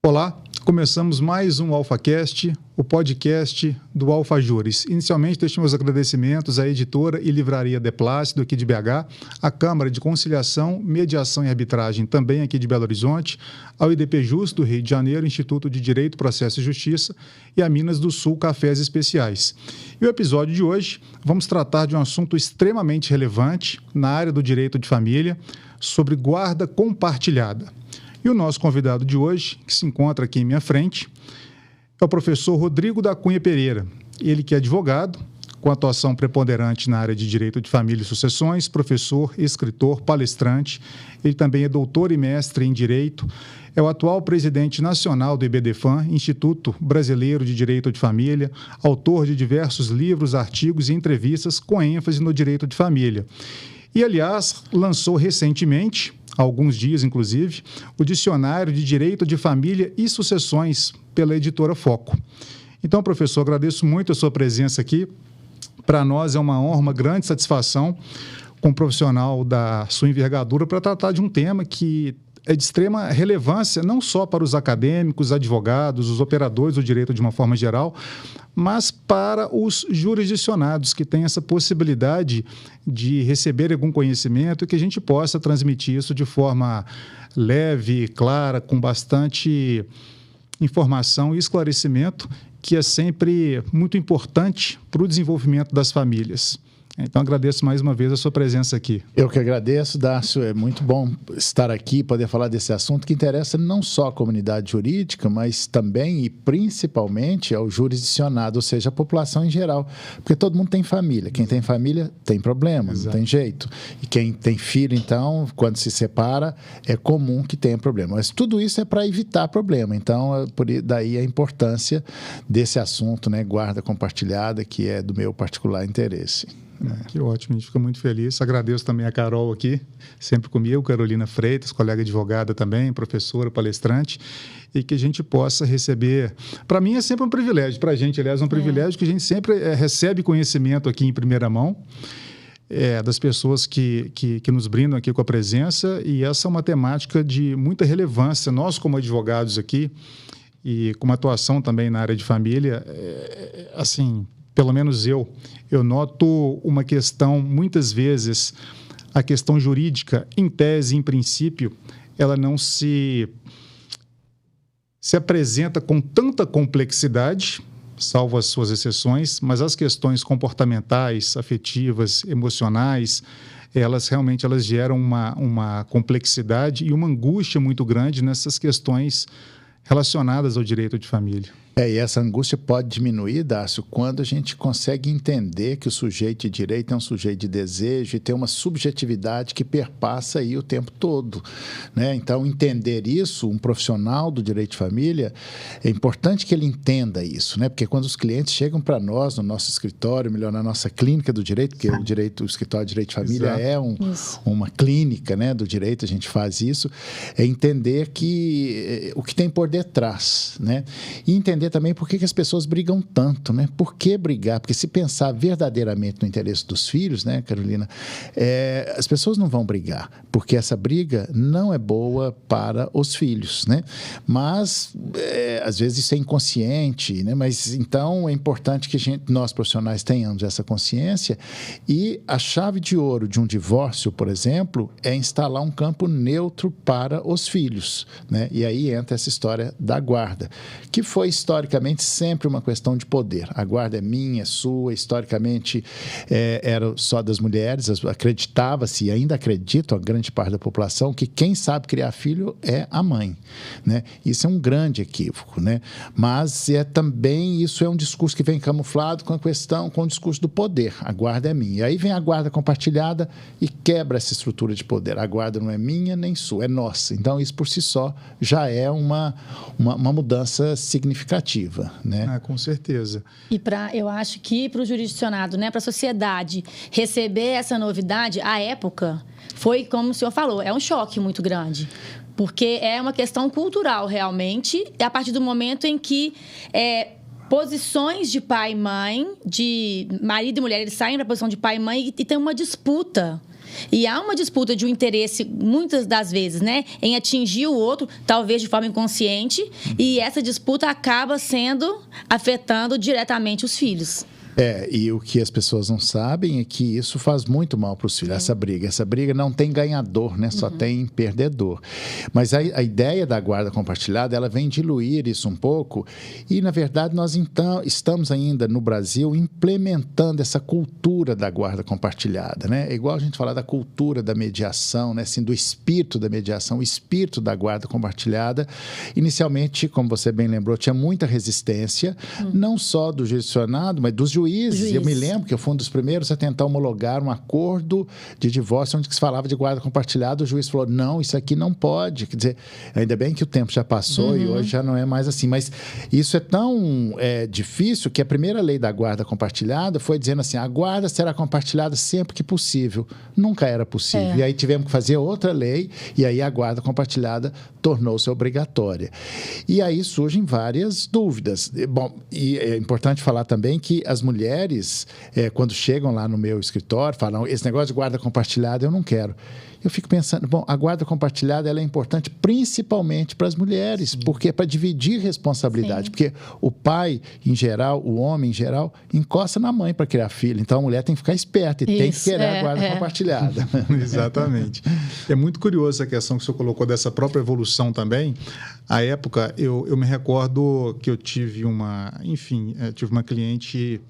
Olá, começamos mais um AlfaCast, o podcast do AlfaJuris. Inicialmente, deixo meus agradecimentos à editora e livraria De Plácido, aqui de BH, à Câmara de Conciliação, Mediação e Arbitragem, também aqui de Belo Horizonte, ao IDPJus do Rio de Janeiro, Instituto de Direito, Processo e Justiça, e a Minas do Sul Cafés Especiais. E o episódio de hoje, vamos tratar de um assunto extremamente relevante na área do direito de família, sobre guarda compartilhada. E o nosso convidado de hoje, que se encontra aqui em minha frente, é o professor Rodrigo da Cunha Pereira. Ele que é advogado, com atuação preponderante na área de Direito de Família e Sucessões, professor, escritor, palestrante. Ele também é doutor e mestre em Direito. É o atual presidente nacional do IBDFAM, Instituto Brasileiro de Direito de Família, autor de diversos livros, artigos e entrevistas com ênfase no direito de família. E, aliás, lançou recentemente, há alguns dias, inclusive, o Dicionário de Direito de Família e Sucessões pela editora Foco. Então, professor, agradeço muito a sua presença aqui. Para nós é uma honra, uma grande satisfação, com um profissional da sua envergadura, para tratar de um tema que é de extrema relevância, não só para os acadêmicos, advogados, os operadores do direito de uma forma geral, mas para os jurisdicionados, que têm essa possibilidade de receber algum conhecimento e que a gente possa transmitir isso de forma leve, clara, com bastante informação e esclarecimento, que é sempre muito importante para o desenvolvimento das famílias. Então, agradeço mais uma vez a sua presença aqui. Eu que agradeço, Dácio. É muito bom estar aqui, poder falar desse assunto que interessa não só a comunidade jurídica, mas também e principalmente ao jurisdicionado, ou seja, a população em geral. Porque todo mundo tem família. Quem tem família tem problema, Exato. Não tem jeito. E quem tem filho, então, quando se separa, é comum que tenha problema. Mas tudo isso é para evitar problema. Então, daí a importância desse assunto, né, guarda compartilhada, que é do meu particular interesse. Que ótimo, a gente fica muito feliz. Agradeço também a Carol aqui, sempre comigo, Carolina Freitas, colega advogada também, professora, palestrante, e que a gente possa receber. Para mim é sempre um privilégio, para a gente, aliás, é um privilégio que a gente sempre recebe conhecimento aqui em primeira mão, das pessoas que nos brindam aqui com a presença, e essa é uma temática de muita relevância. Nós, como advogados aqui, e com uma atuação também na área de família, assim, pelo menos eu noto uma questão, muitas vezes, a questão jurídica, em tese, em princípio, ela não se apresenta com tanta complexidade, salvo as suas exceções, mas as questões comportamentais, afetivas, emocionais, elas realmente geram uma complexidade e uma angústia muito grande nessas questões relacionadas ao direito de família. E essa angústia pode diminuir, Dácio, quando a gente consegue entender que o sujeito de direito é um sujeito de desejo e tem uma subjetividade que perpassa aí o tempo todo, né? Então, entender isso, um profissional do direito de família, é importante que ele entenda isso, né? Porque quando os clientes chegam para nós, no nosso escritório, melhor, na nossa clínica do direito, porque o escritório de direito de família Exato. É uma clínica, né, do direito, a gente faz isso, é entender que o que tem por detrás, né? E entender também por que as pessoas brigam tanto, né? Por que brigar? Porque se pensar verdadeiramente no interesse dos filhos, né, Carolina, as pessoas não vão brigar, porque essa briga não é boa para os filhos, né? Mas, às vezes, isso é inconsciente, né? Mas, então, é importante que nós, profissionais, tenhamos essa consciência, e a chave de ouro de um divórcio, por exemplo, é instalar um campo neutro para os filhos, né? E aí entra essa história da guarda, que foi historicamente sempre uma questão de poder. A guarda é minha, é sua. Historicamente era só das mulheres. Acreditava-se, e ainda acredito, a grande parte da população, que quem sabe criar filho é a mãe, né? Isso é um grande equívoco, né? Mas isso é um discurso que vem camuflado com o discurso do poder. A guarda é minha. E aí vem a guarda compartilhada e quebra essa estrutura de poder. A guarda não é minha nem sua, é nossa. Então, isso por si só já é uma mudança significativa, né? Com certeza. E eu acho que para o jurisdicionado, né, para a sociedade receber essa novidade, à época, foi como o senhor falou, é um choque muito grande. Porque é uma questão cultural, realmente, a partir do momento em que posições de pai e mãe, de marido e mulher, eles saem da posição de pai e mãe e tem uma disputa. E há uma disputa de um interesse, muitas das vezes, né, em atingir o outro, talvez de forma inconsciente, e essa disputa acaba afetando diretamente os filhos. E o que as pessoas não sabem é que isso faz muito mal para os filhos, essa briga não tem ganhador, né? Só tem perdedor. Mas a ideia da guarda compartilhada, ela vem diluir isso um pouco e, na verdade, nós então estamos ainda no Brasil implementando essa cultura da guarda compartilhada, né? É igual a gente falar da cultura da mediação, né? Assim, do espírito da mediação, o espírito da guarda compartilhada. Inicialmente, como você bem lembrou, tinha muita resistência, não só do jurisdicionado, mas dos juízes. Eu me lembro que eu fui um dos primeiros a tentar homologar um acordo de divórcio onde se falava de guarda compartilhada. O juiz falou, não, isso aqui não pode. Quer dizer, ainda bem que o tempo já passou e hoje já não é mais assim. Mas isso é tão difícil que a primeira lei da guarda compartilhada foi dizendo assim, a guarda será compartilhada sempre que possível. Nunca era possível. E aí tivemos que fazer outra lei e aí a guarda compartilhada tornou-se obrigatória. E aí surgem várias dúvidas. Bom, e é importante falar também que as mulheres, quando chegam lá no meu escritório, falam, esse negócio de guarda compartilhada eu não quero. Eu fico pensando, bom, a guarda compartilhada ela é importante principalmente para as mulheres, porque é para dividir responsabilidade. Porque o pai, em geral, o homem, em geral, encosta na mãe para criar filho. Então, a mulher tem que ficar esperta e tem que querer a guarda compartilhada. Exatamente. É muito curioso essa questão que o senhor colocou dessa própria evolução também. À época, eu me recordo que eu tive tive uma cliente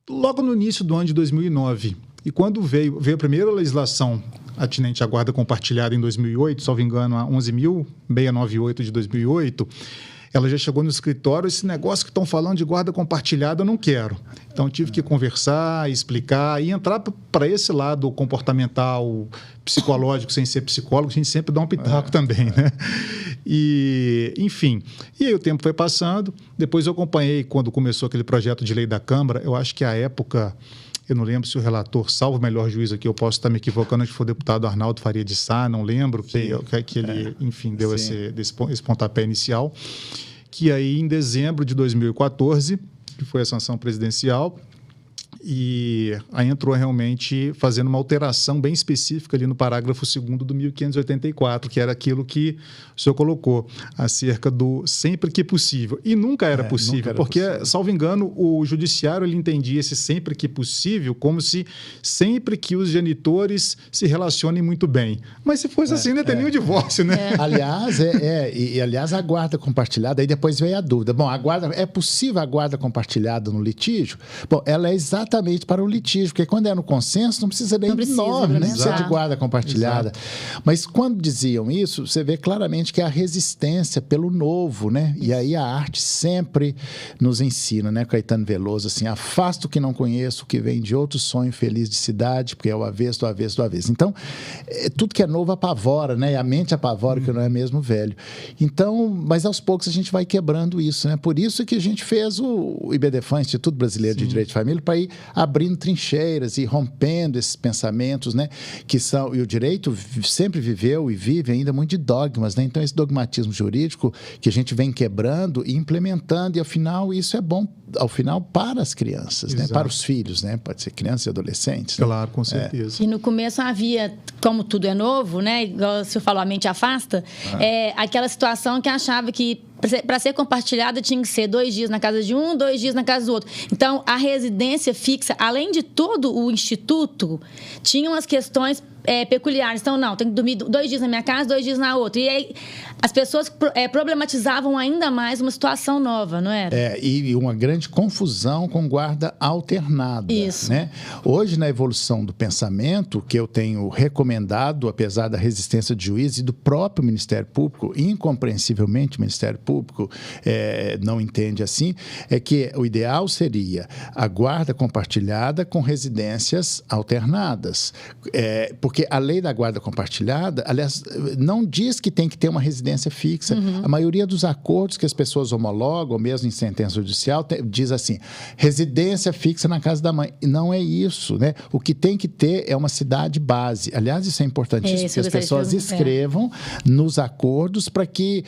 logo no início do ano de 2009. E quando veio a primeira legislação atinente à guarda compartilhada em 2008, salvo engano, a 11.698 de 2008, ela já chegou no escritório, esse negócio que estão falando de guarda compartilhada eu não quero. Então, eu tive que conversar, explicar e entrar para esse lado comportamental, psicológico, sem ser psicólogo, a gente sempre dá um pitaco também, né? E, enfim, e aí o tempo foi passando, depois eu acompanhei quando começou aquele projeto de lei da Câmara, eu acho que à época... Eu não lembro se o relator, salvo o melhor juiz aqui, eu posso estar me equivocando, acho que foi o deputado Arnaldo Faria de Sá, não lembro, que ele, enfim, deu esse pontapé inicial, que aí em dezembro de 2014, que foi a sanção presidencial, e aí entrou realmente fazendo uma alteração bem específica ali no parágrafo 2º do 1584, que era aquilo que o senhor colocou, acerca do sempre que possível. E nunca era possível, porque, salvo engano, o judiciário ele entendia esse sempre que possível como se sempre que os genitores se relacionem muito bem. Mas se fosse assim, não teria o divórcio, né? Aliás, a guarda compartilhada, aí depois veio a dúvida. Bom, é possível a guarda compartilhada no litígio? Bom, ela é exatamente para o litígio, porque quando é no consenso, não precisa nem de nome, nem precisa de guarda compartilhada. Exato. Mas quando diziam isso, você vê claramente que é a resistência pelo novo, né? E aí a arte sempre nos ensina, né? Caetano Veloso, assim, afasta o que não conheço, o que vem de outro sonho feliz de cidade, porque é o avesso do avesso do avesso. Então, tudo que é novo apavora, né? E a mente apavora, que não é mesmo velho. Então, mas aos poucos a gente vai quebrando isso, né? Por isso que a gente fez o IBDFAM, Instituto Brasileiro de Direito de Família, para ir abrindo trincheiras e rompendo esses pensamentos, né? Que são, e o direito sempre viveu e vive ainda muito de dogmas, né? Então, esse dogmatismo jurídico que a gente vem quebrando e implementando, e, afinal, isso é bom, ao final, para as crianças, né? Para os filhos, né? Pode ser crianças e adolescentes. Né? Claro, com certeza. E no começo havia, como tudo é novo, né? Igual o senhor falou, a mente afasta, aquela situação que achava que para ser compartilhada tinha que ser 2 dias na casa de um, 2 dias na casa do outro. Então, a residência fixa, além de todo o instituto, tinham as questões peculiares. Então, não, tem que dormir 2 dias na minha casa, 2 dias na outra. E aí, as pessoas problematizavam ainda mais uma situação nova, não era? E uma grande confusão com guarda alternada. Isso. Né? Hoje, na evolução do pensamento, que eu tenho recomendado, apesar da resistência de juízes e do próprio Ministério Público, incompreensivelmente o Ministério Público não entende assim, é que o ideal seria a guarda compartilhada com residências alternadas. Porque a lei da guarda compartilhada, aliás, não diz que tem que ter uma residência fixa. A maioria dos acordos que as pessoas homologam, mesmo em sentença judicial, diz assim, residência fixa na casa da mãe. Não é isso, né? O que tem que ter é uma cidade base. Aliás, isso é importantíssimo, que as pessoas escrevam nos acordos para que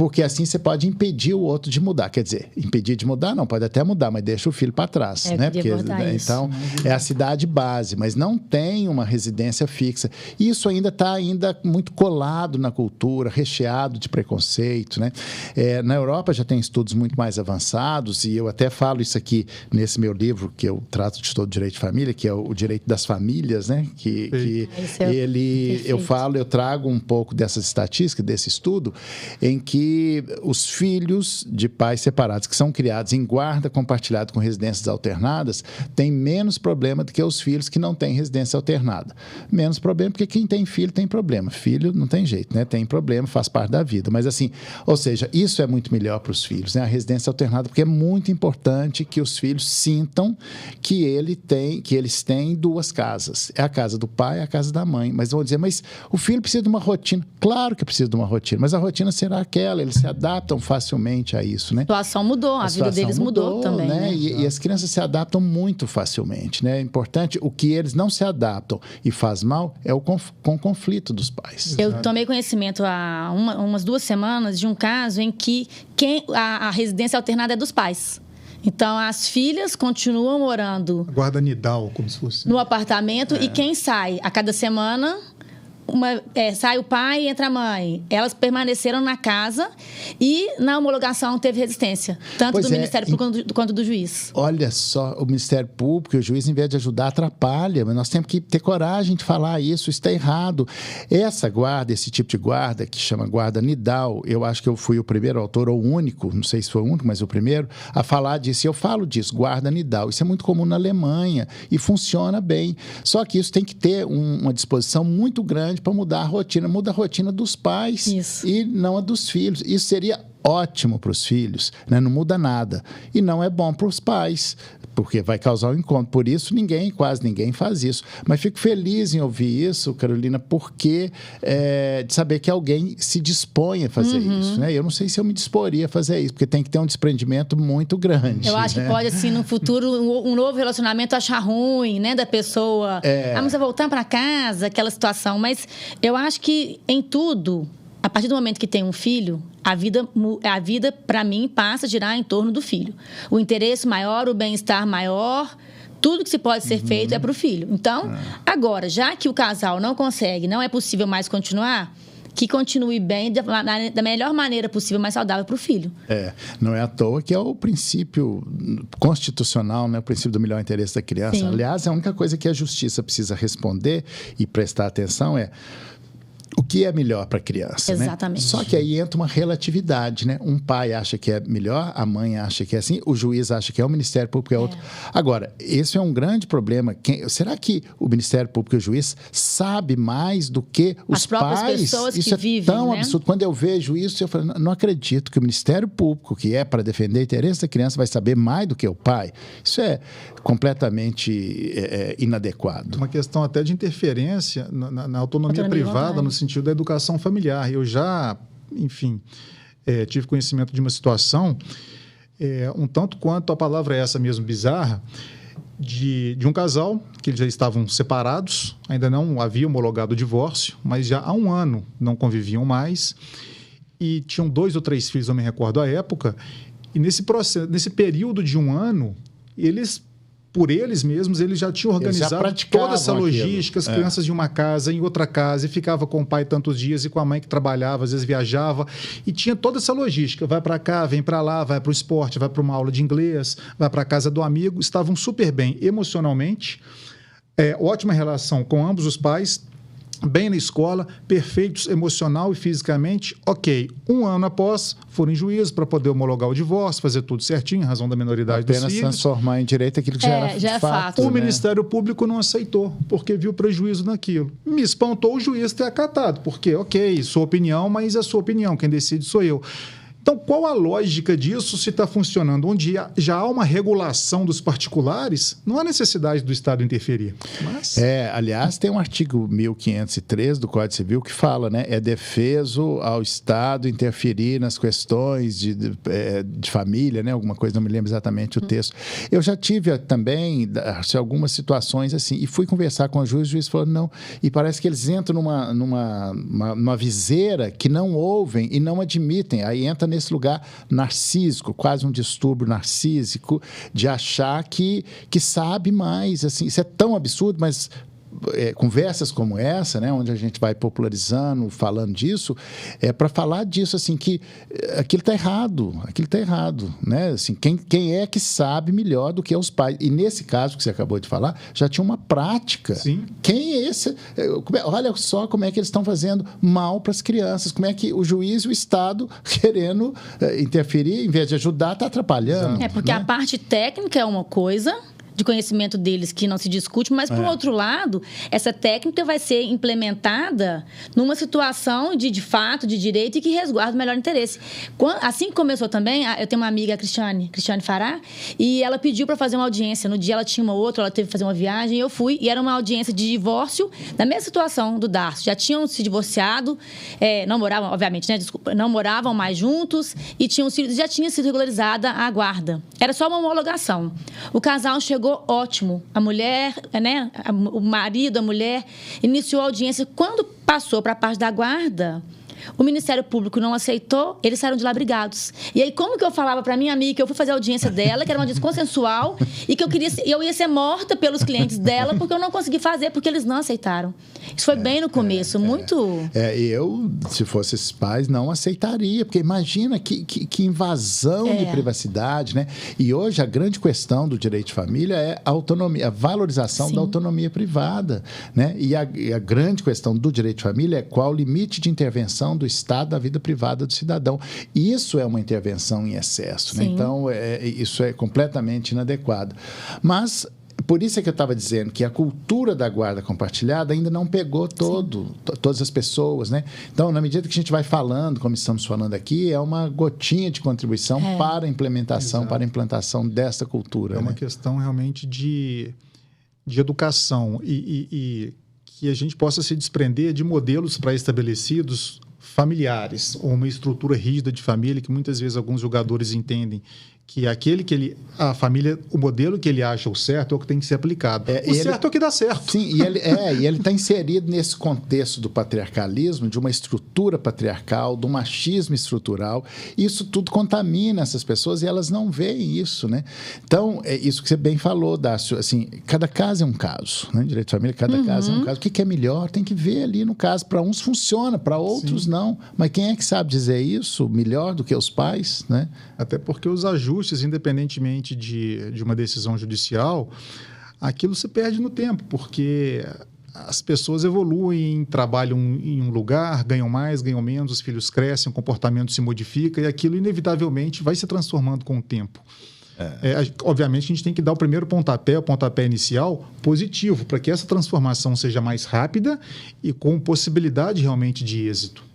porque assim você pode impedir o outro de mudar. Quer dizer, impedir de mudar não, pode até mudar, mas deixa o filho para trás, né? Porque, então, é a cidade base, mas não tem uma residência fixa. Isso ainda está muito colado na cultura, recheado de preconceito, né? Na Europa já tem estudos muito mais avançados, e eu até falo isso aqui nesse meu livro, que eu trato de todo o direito de família, que é o direito das famílias, né? Eu trago um pouco dessas estatísticas, desse estudo, em que os filhos de pais separados que são criados em guarda compartilhada com residências alternadas têm menos problema do que os filhos que não têm residência alternada. Menos problema porque quem tem filho tem problema. Filho não tem jeito, né? Tem problema, faz parte da vida. Mas assim, ou seja, isso é muito melhor para os filhos, né? A residência alternada, porque é muito importante que os filhos sintam que eles têm duas casas. É a casa do pai, é a casa da mãe. Mas vão dizer, mas o filho precisa de uma rotina. Claro que precisa de uma rotina, mas a rotina será aquela, eles se adaptam facilmente a isso, né? A situação mudou, a vida deles mudou também, né? E as crianças se adaptam muito facilmente, né? É importante, o que eles não se adaptam e faz mal é com o conflito dos pais. Eu tomei conhecimento há umas 2 semanas de um caso em que a residência alternada é dos pais. Então, as filhas continuam morando... Guarda nidal, como se fosse... No apartamento, e quem sai a cada semana... sai o pai e entra a mãe. Elas permaneceram na casa e na homologação teve resistência, tanto do Ministério Público quanto do juiz. Olha só, o Ministério Público e o juiz, em vez de ajudar, atrapalha. Mas nós temos que ter coragem de falar isso está errado. Essa guarda, esse tipo de guarda, que chama guarda nidal, eu acho que eu fui o primeiro autor, ou o único, não sei se foi o único, mas o primeiro, a falar disso. E eu falo disso, guarda nidal. Isso é muito comum na Alemanha e funciona bem. Só que isso tem que ter uma disposição muito grande para mudar a rotina. Muda a rotina dos pais e não a dos filhos. Isso seria ótimo para os filhos, né? Não muda nada. E não é bom para os pais, porque vai causar um encontro. Por isso, quase ninguém faz isso. Mas fico feliz em ouvir isso, Carolina, porque de saber que alguém se dispõe a fazer isso, né? Eu não sei se eu me disporia a fazer isso, porque tem que ter um desprendimento muito grande. Eu acho que pode, assim, no futuro, um novo relacionamento achar ruim, né? Da pessoa. Vamos voltar para casa, aquela situação. Mas eu acho que em tudo, a partir do momento que tem um filho, a vida para mim, passa a girar em torno do filho. O interesse maior, o bem-estar maior, tudo que se pode ser feito é para o filho. Então, agora, já que o casal não consegue, não é possível mais continuar, que continue bem da melhor maneira possível, mais saudável para o filho. Não é à toa que é o princípio constitucional, né? O princípio do melhor interesse da criança. Sim. Aliás, a única coisa que a justiça precisa responder e prestar atenção é o que é melhor para a criança. Exatamente. Né? Só que aí entra uma relatividade, né? Um pai acha que é melhor, a mãe acha que é assim, o juiz acha que é, o Ministério Público é outro. Agora, esse é um grande problema. Será que o Ministério Público e o juiz sabe mais do que os pais? As próprias pessoas isso que é vivem, tão né? absurdo. Quando eu vejo isso, eu falo, não acredito que o Ministério Público, que é para defender o interesse da criança, vai saber mais do que o pai. Isso é completamente inadequado. Uma questão até de interferência na autonomia privada, no sentido da educação familiar. Eu já, enfim, tive conhecimento de uma situação, um tanto quanto a palavra é essa mesmo, bizarra, de um casal que eles já estavam separados, ainda não havia homologado o divórcio, mas já há 1 ano não conviviam mais e tinham 2 ou 3 filhos, não me recordo a época, e nesse período de 1 ano, por eles mesmos, eles já tinham organizado toda essa logística, as crianças de uma casa em outra casa, e ficava com o pai tantos dias e com a mãe que trabalhava, às vezes viajava, e tinha toda essa logística, vai para cá, vem para lá, vai para o esporte, vai para uma aula de inglês, vai para a casa do amigo, estavam super bem emocionalmente, ótima relação com ambos os pais, bem na escola, perfeitos emocional e fisicamente, ok. 1 ano após, foram em juízo para poder homologar o divórcio, fazer tudo certinho, em razão da minoridade dos filhos. Apenas transformar em direito aquilo que já era fato. O Ministério Público não aceitou, porque viu prejuízo naquilo. Me espantou o juiz ter acatado, porque, ok, sua opinião, mas é sua opinião, quem decide sou eu. Então, qual a lógica disso se está funcionando? Onde já há uma regulação dos particulares, não há necessidade do Estado interferir. Mas... aliás, tem um artigo 1513 do Código Civil que fala, né? É defeso ao Estado interferir nas questões de família, né? Alguma coisa, não me lembro exatamente o texto. Eu já tive também algumas situações assim, e fui conversar com o juiz falou, não, e parece que eles entram numa viseira que não ouvem e não admitem. Aí entra nesse lugar narcísico, quase um distúrbio narcísico, de achar que sabe mais. Assim, isso é tão absurdo, mas conversas como essa, né, onde a gente vai popularizando, falando disso, é para falar disso, assim, que aquilo está errado, né? Assim, quem é que sabe melhor do que os pais? E nesse caso que você acabou de falar, já tinha uma prática. Sim. Quem é esse? Olha só como é que eles estão fazendo mal para as crianças, como é que o juiz e o Estado querendo interferir, em vez de ajudar, está atrapalhando. Porque, né? A parte técnica é uma coisa... de conhecimento deles que não se discute, mas, por outro lado, essa técnica vai ser implementada numa situação de fato, de direito e que resguarda o melhor interesse. Assim que começou também, eu tenho uma amiga, a Cristiane Fará, e ela pediu para fazer uma audiência. No dia ela tinha uma outra, ela teve que fazer uma viagem, e eu fui, e era uma audiência de divórcio, na mesma situação do Darcio. Já tinham se divorciado, não moravam, obviamente, né? Desculpa, não moravam mais juntos, e tinham sido, já tinha sido regularizada a guarda. Era só uma homologação. O casal chegou ótimo. A mulher, né, o marido, a mulher, iniciou a audiência. Quando passou para a parte da guarda, o Ministério Público não aceitou, eles saíram de lá brigados. E aí, como que eu falava para minha amiga que eu fui fazer a audiência dela, que era uma audiência consensual, e que eu ia ser morta pelos clientes dela, porque eu não consegui fazer, porque eles não aceitaram. Isso foi bem no começo, muito... Eu, se fosse esses pais, não aceitaria, porque imagina que invasão de privacidade, né? E hoje a grande questão do direito de família é a autonomia, a valorização da autonomia privada, né? E a grande questão do direito de família é qual o limite de intervenção do Estado na vida privada do cidadão. Isso é uma intervenção em excesso, né? Então, isso é completamente inadequado. Mas, por isso é que eu estava dizendo que a cultura da guarda compartilhada ainda não pegou todas as pessoas, né? Então, na medida que a gente vai falando, como estamos falando aqui, é uma gotinha de contribuição para a implementação, para a implantação desta cultura. É uma questão realmente de educação e que a gente possa se desprender de modelos pré-estabelecidos familiares, ou uma estrutura rígida de família que muitas vezes alguns julgadores entendem que a família, o modelo que ele acha o certo é o que tem que ser aplicado. O certo é o que dá certo. Sim, e ele está inserido nesse contexto do patriarcalismo, de uma estrutura patriarcal, do machismo estrutural. Isso tudo contamina essas pessoas e elas não veem isso, né? Então, é isso que você bem falou, Dácio. Assim, cada caso é um caso, né? Direito de família, cada caso é um caso. O que é melhor? Tem que ver ali no caso. Para uns funciona, para outros não. Mas quem é que sabe dizer isso melhor do que os pais, né? Até porque os ajustes, independentemente de uma decisão judicial, aquilo se perde no tempo, porque as pessoas evoluem, trabalham em um lugar, ganham mais, ganham menos, os filhos crescem, o comportamento se modifica e aquilo inevitavelmente vai se transformando com o tempo. Obviamente, a gente tem que dar o primeiro pontapé, o pontapé inicial positivo, para que essa transformação seja mais rápida e com possibilidade realmente de êxito.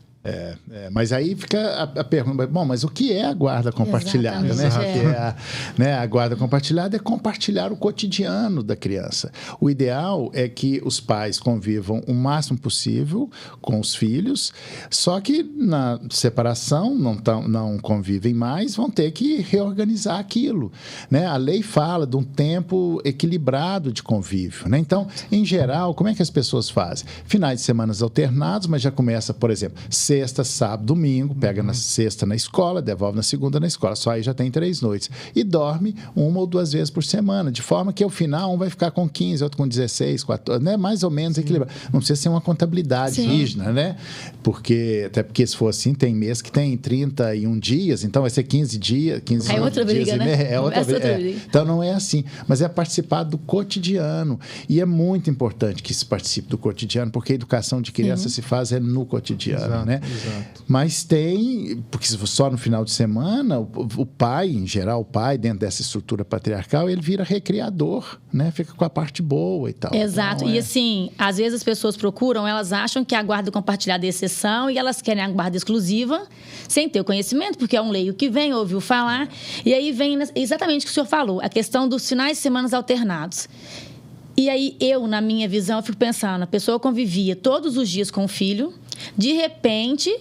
Mas aí fica a pergunta, bom, mas o que é a guarda compartilhada? Né? A guarda compartilhada é compartilhar o cotidiano da criança. O ideal é que os pais convivam o máximo possível com os filhos, só que na separação não convivem mais, vão ter que reorganizar aquilo, né? A lei fala de um tempo equilibrado de convívio, né? Então, em geral, como é que as pessoas fazem? Finais de semana alternados, mas já começa, por exemplo, sexta, sábado, domingo, pega na sexta na escola, devolve na segunda na escola. Só aí já tem 3 noites. E dorme 1 ou 2 vezes por semana, de forma que ao final um vai ficar com 15, outro com 16, 14, né? Mais ou menos equilibrado. Não precisa ser uma contabilidade rígida, né? Até porque se for assim, tem mês que tem 31 dias, então vai ser 15 dias, 15 é outra dias briga, né? É outra briga. Briga. Então não é assim, mas é participar do cotidiano. E é muito importante que se participe do cotidiano, porque a educação de criança se faz no cotidiano, né? Mas tem, porque só no final de semana, o pai, em geral, o pai, dentro dessa estrutura patriarcal, ele vira recriador, né? Fica com a parte boa e tal. Exato. Então, e assim, às vezes as pessoas procuram, elas acham que a guarda compartilhada é exceção e elas querem a guarda exclusiva sem ter o conhecimento, porque é um leigo que vem, ouviu falar. E aí vem exatamente o que o senhor falou, a questão dos finais de semana alternados. E aí eu, na minha visão, eu fico pensando, a pessoa convivia todos os dias com o filho, de repente...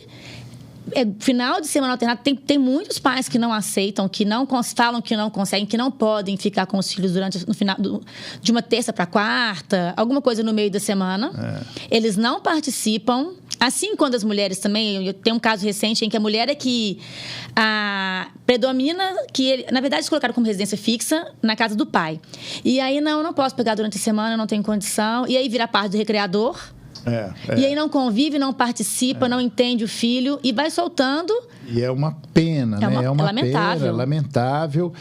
final de semana alternado, tem muitos pais que não aceitam, que não falam que não conseguem, que não podem ficar com os filhos no final de uma terça para quarta, alguma coisa no meio da semana. Eles não participam. Assim, quando as mulheres também... Tem um caso recente em que a mulher é que predomina, que na verdade, eles colocaram como residência fixa na casa do pai. E aí, não posso pegar durante a semana, não tenho condição. E aí, vira parte do recreador. E aí não convive, não participa, não entende o filho e vai soltando. E é uma pena, né? É uma lamentável. pena, lamentável.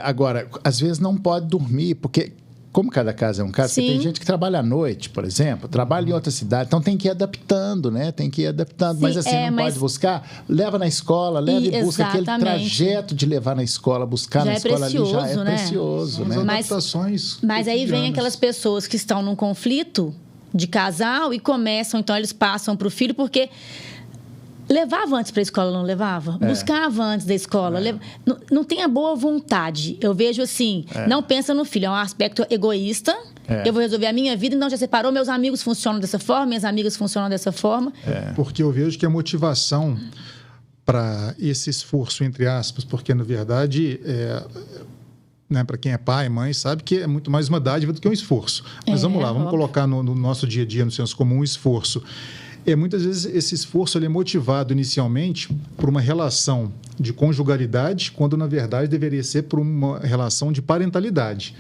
Agora, às vezes não pode dormir, porque... Como cada caso é um caso, tem gente que trabalha à noite, por exemplo, trabalha em outra cidade, então tem que ir adaptando, né? Tem que ir adaptando. Sim, mas assim, não pode buscar, leva na escola, leva e busca aquele trajeto de levar na escola, buscar na escola precioso, ali, já é precioso, né? Mas aí vem aquelas pessoas que estão num conflito de casal e começam, então eles passam para o filho, porque... Levava antes para a escola, não levava? Buscava antes da escola. Não tem a boa vontade. Eu vejo assim, não pensa no filho. É um aspecto egoísta. Eu vou resolver a minha vida, então já separou. Meus amigos funcionam dessa forma, minhas amigas funcionam dessa forma. Porque eu vejo que a motivação para esse esforço, entre aspas, porque, na verdade... Né, para quem é pai, mãe, sabe que é muito mais uma dádiva do que um esforço. Mas vamos lá, vamos colocar no nosso dia a dia, no senso comum, um esforço. Muitas vezes esse esforço ele é motivado inicialmente por uma relação de conjugalidade, quando na verdade deveria ser por uma relação de parentalidade.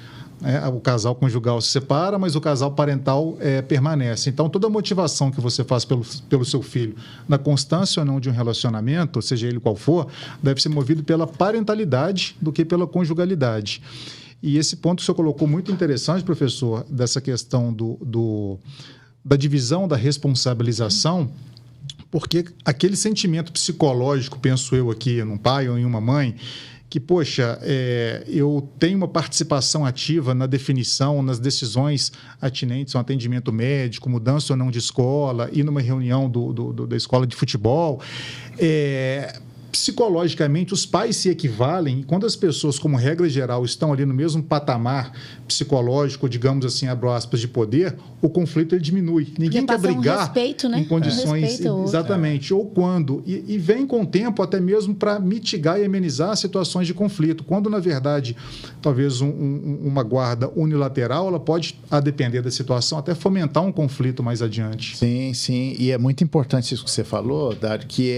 O casal conjugal se separa, mas o casal parental permanece. Então, toda a motivação que você faz pelo seu filho, na constância ou não de um relacionamento, seja ele qual for, deve ser movido pela parentalidade do que pela conjugalidade. E esse ponto que o senhor colocou muito interessante, professor, dessa questão da divisão da responsabilização, porque aquele sentimento psicológico, penso eu aqui, num pai ou em uma mãe, que, poxa, eu tenho uma participação ativa na definição, nas decisões atinentes ao atendimento médico, mudança ou não de escola, ir numa reunião da escola de futebol. Psicologicamente, os pais se equivalem, e quando as pessoas, como regra geral, estão ali no mesmo patamar psicológico, digamos assim, abro aspas, de poder, o conflito ele diminui. Ninguém quer brigar respeito, né? em condições... Exatamente. Ou quando... E vem com o tempo até mesmo para mitigar e amenizar situações de conflito. Quando, na verdade, talvez uma guarda unilateral, ela pode, a depender da situação, até fomentar um conflito mais adiante. Sim, sim. E é muito importante isso que você falou, Dário, que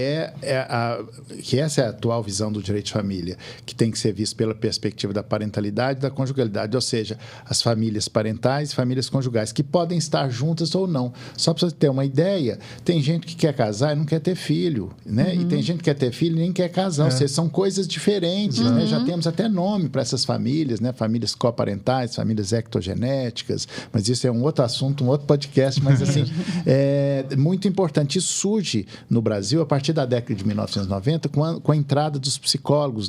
essa é a atual visão do direito de família, que tem que ser visto pela perspectiva da parentalidade e da conjugalidade, ou seja, as famílias parentais e famílias conjugais, que podem estar juntas ou não. Só para você ter uma ideia, tem gente que quer casar e não quer ter filho, né? E tem gente que quer ter filho e nem quer casar, ou seja, são coisas diferentes, né? Já temos até nome para essas famílias, né? Famílias coparentais, famílias ectogenéticas, mas isso é um outro assunto, um outro podcast, mas assim, é muito importante. Isso surge no Brasil a partir da década de 1990, com a entrada dos psicólogos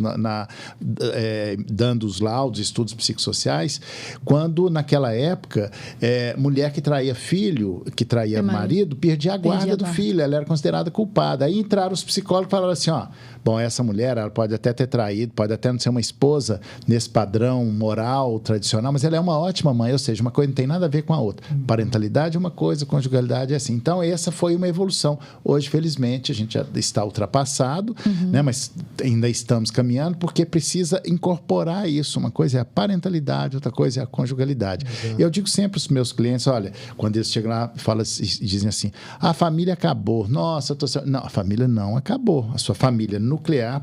dando os laudos, estudos psicossociais, quando naquela época mulher que traía filho, que traía marido, perdia a guarda do filho, ela era considerada culpada. Aí entraram os psicólogos e falaram assim, bom, essa mulher ela pode até ter traído, pode até não ser uma esposa nesse padrão moral, tradicional, mas ela é uma ótima mãe, ou seja, uma coisa não tem nada a ver com a outra. Parentalidade é uma coisa, conjugalidade é assim. Então, essa foi uma evolução. Hoje, felizmente, a gente já está ultrapassado, né? Mas ainda estamos caminhando, porque precisa incorporar isso. Uma coisa é a parentalidade, outra coisa é a conjugalidade. Eu digo sempre para os meus clientes, olha, quando eles chegam lá e dizem assim, a família acabou. Nossa, não, a família não acabou. A sua família nuclear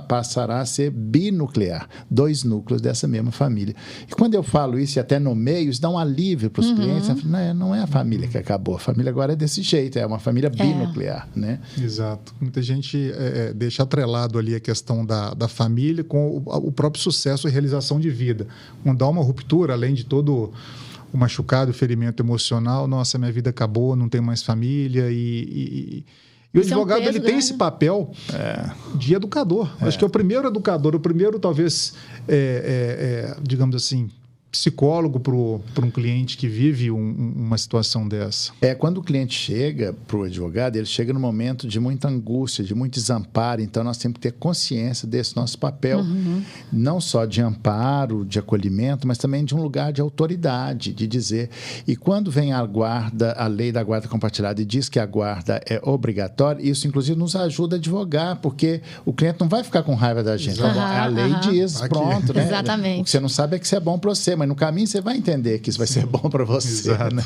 passará a ser binuclear. 2 núcleos dessa mesma família. E quando eu falo isso e até nomeio, isso dá um alívio para os clientes. Não é a família que acabou. A família agora é desse jeito, é uma família binuclear, né? Exato. Muita gente deixa atrelado ali a questão da família com o próprio sucesso e realização de vida. Quando há uma ruptura, além de todo o machucado, o ferimento emocional, nossa, minha vida acabou, não tenho mais família E o advogado ele tem esse papel de educador. Acho que é o primeiro educador, o primeiro, talvez, digamos assim, psicólogo para um cliente que vive uma situação dessa. Quando o cliente chega para o advogado, ele chega num momento de muita angústia, de muito desamparo, então nós temos que ter consciência desse nosso papel, não só de amparo, de acolhimento, mas também de um lugar de autoridade, de dizer. E quando vem a lei da guarda compartilhada e diz que a guarda é obrigatória, isso inclusive nos ajuda a advogar, porque o cliente não vai ficar com raiva da gente. A lei diz, pronto, né? Exatamente. O que você não sabe é que isso é bom para você, mas no caminho você vai entender que isso vai ser bom para você. Né?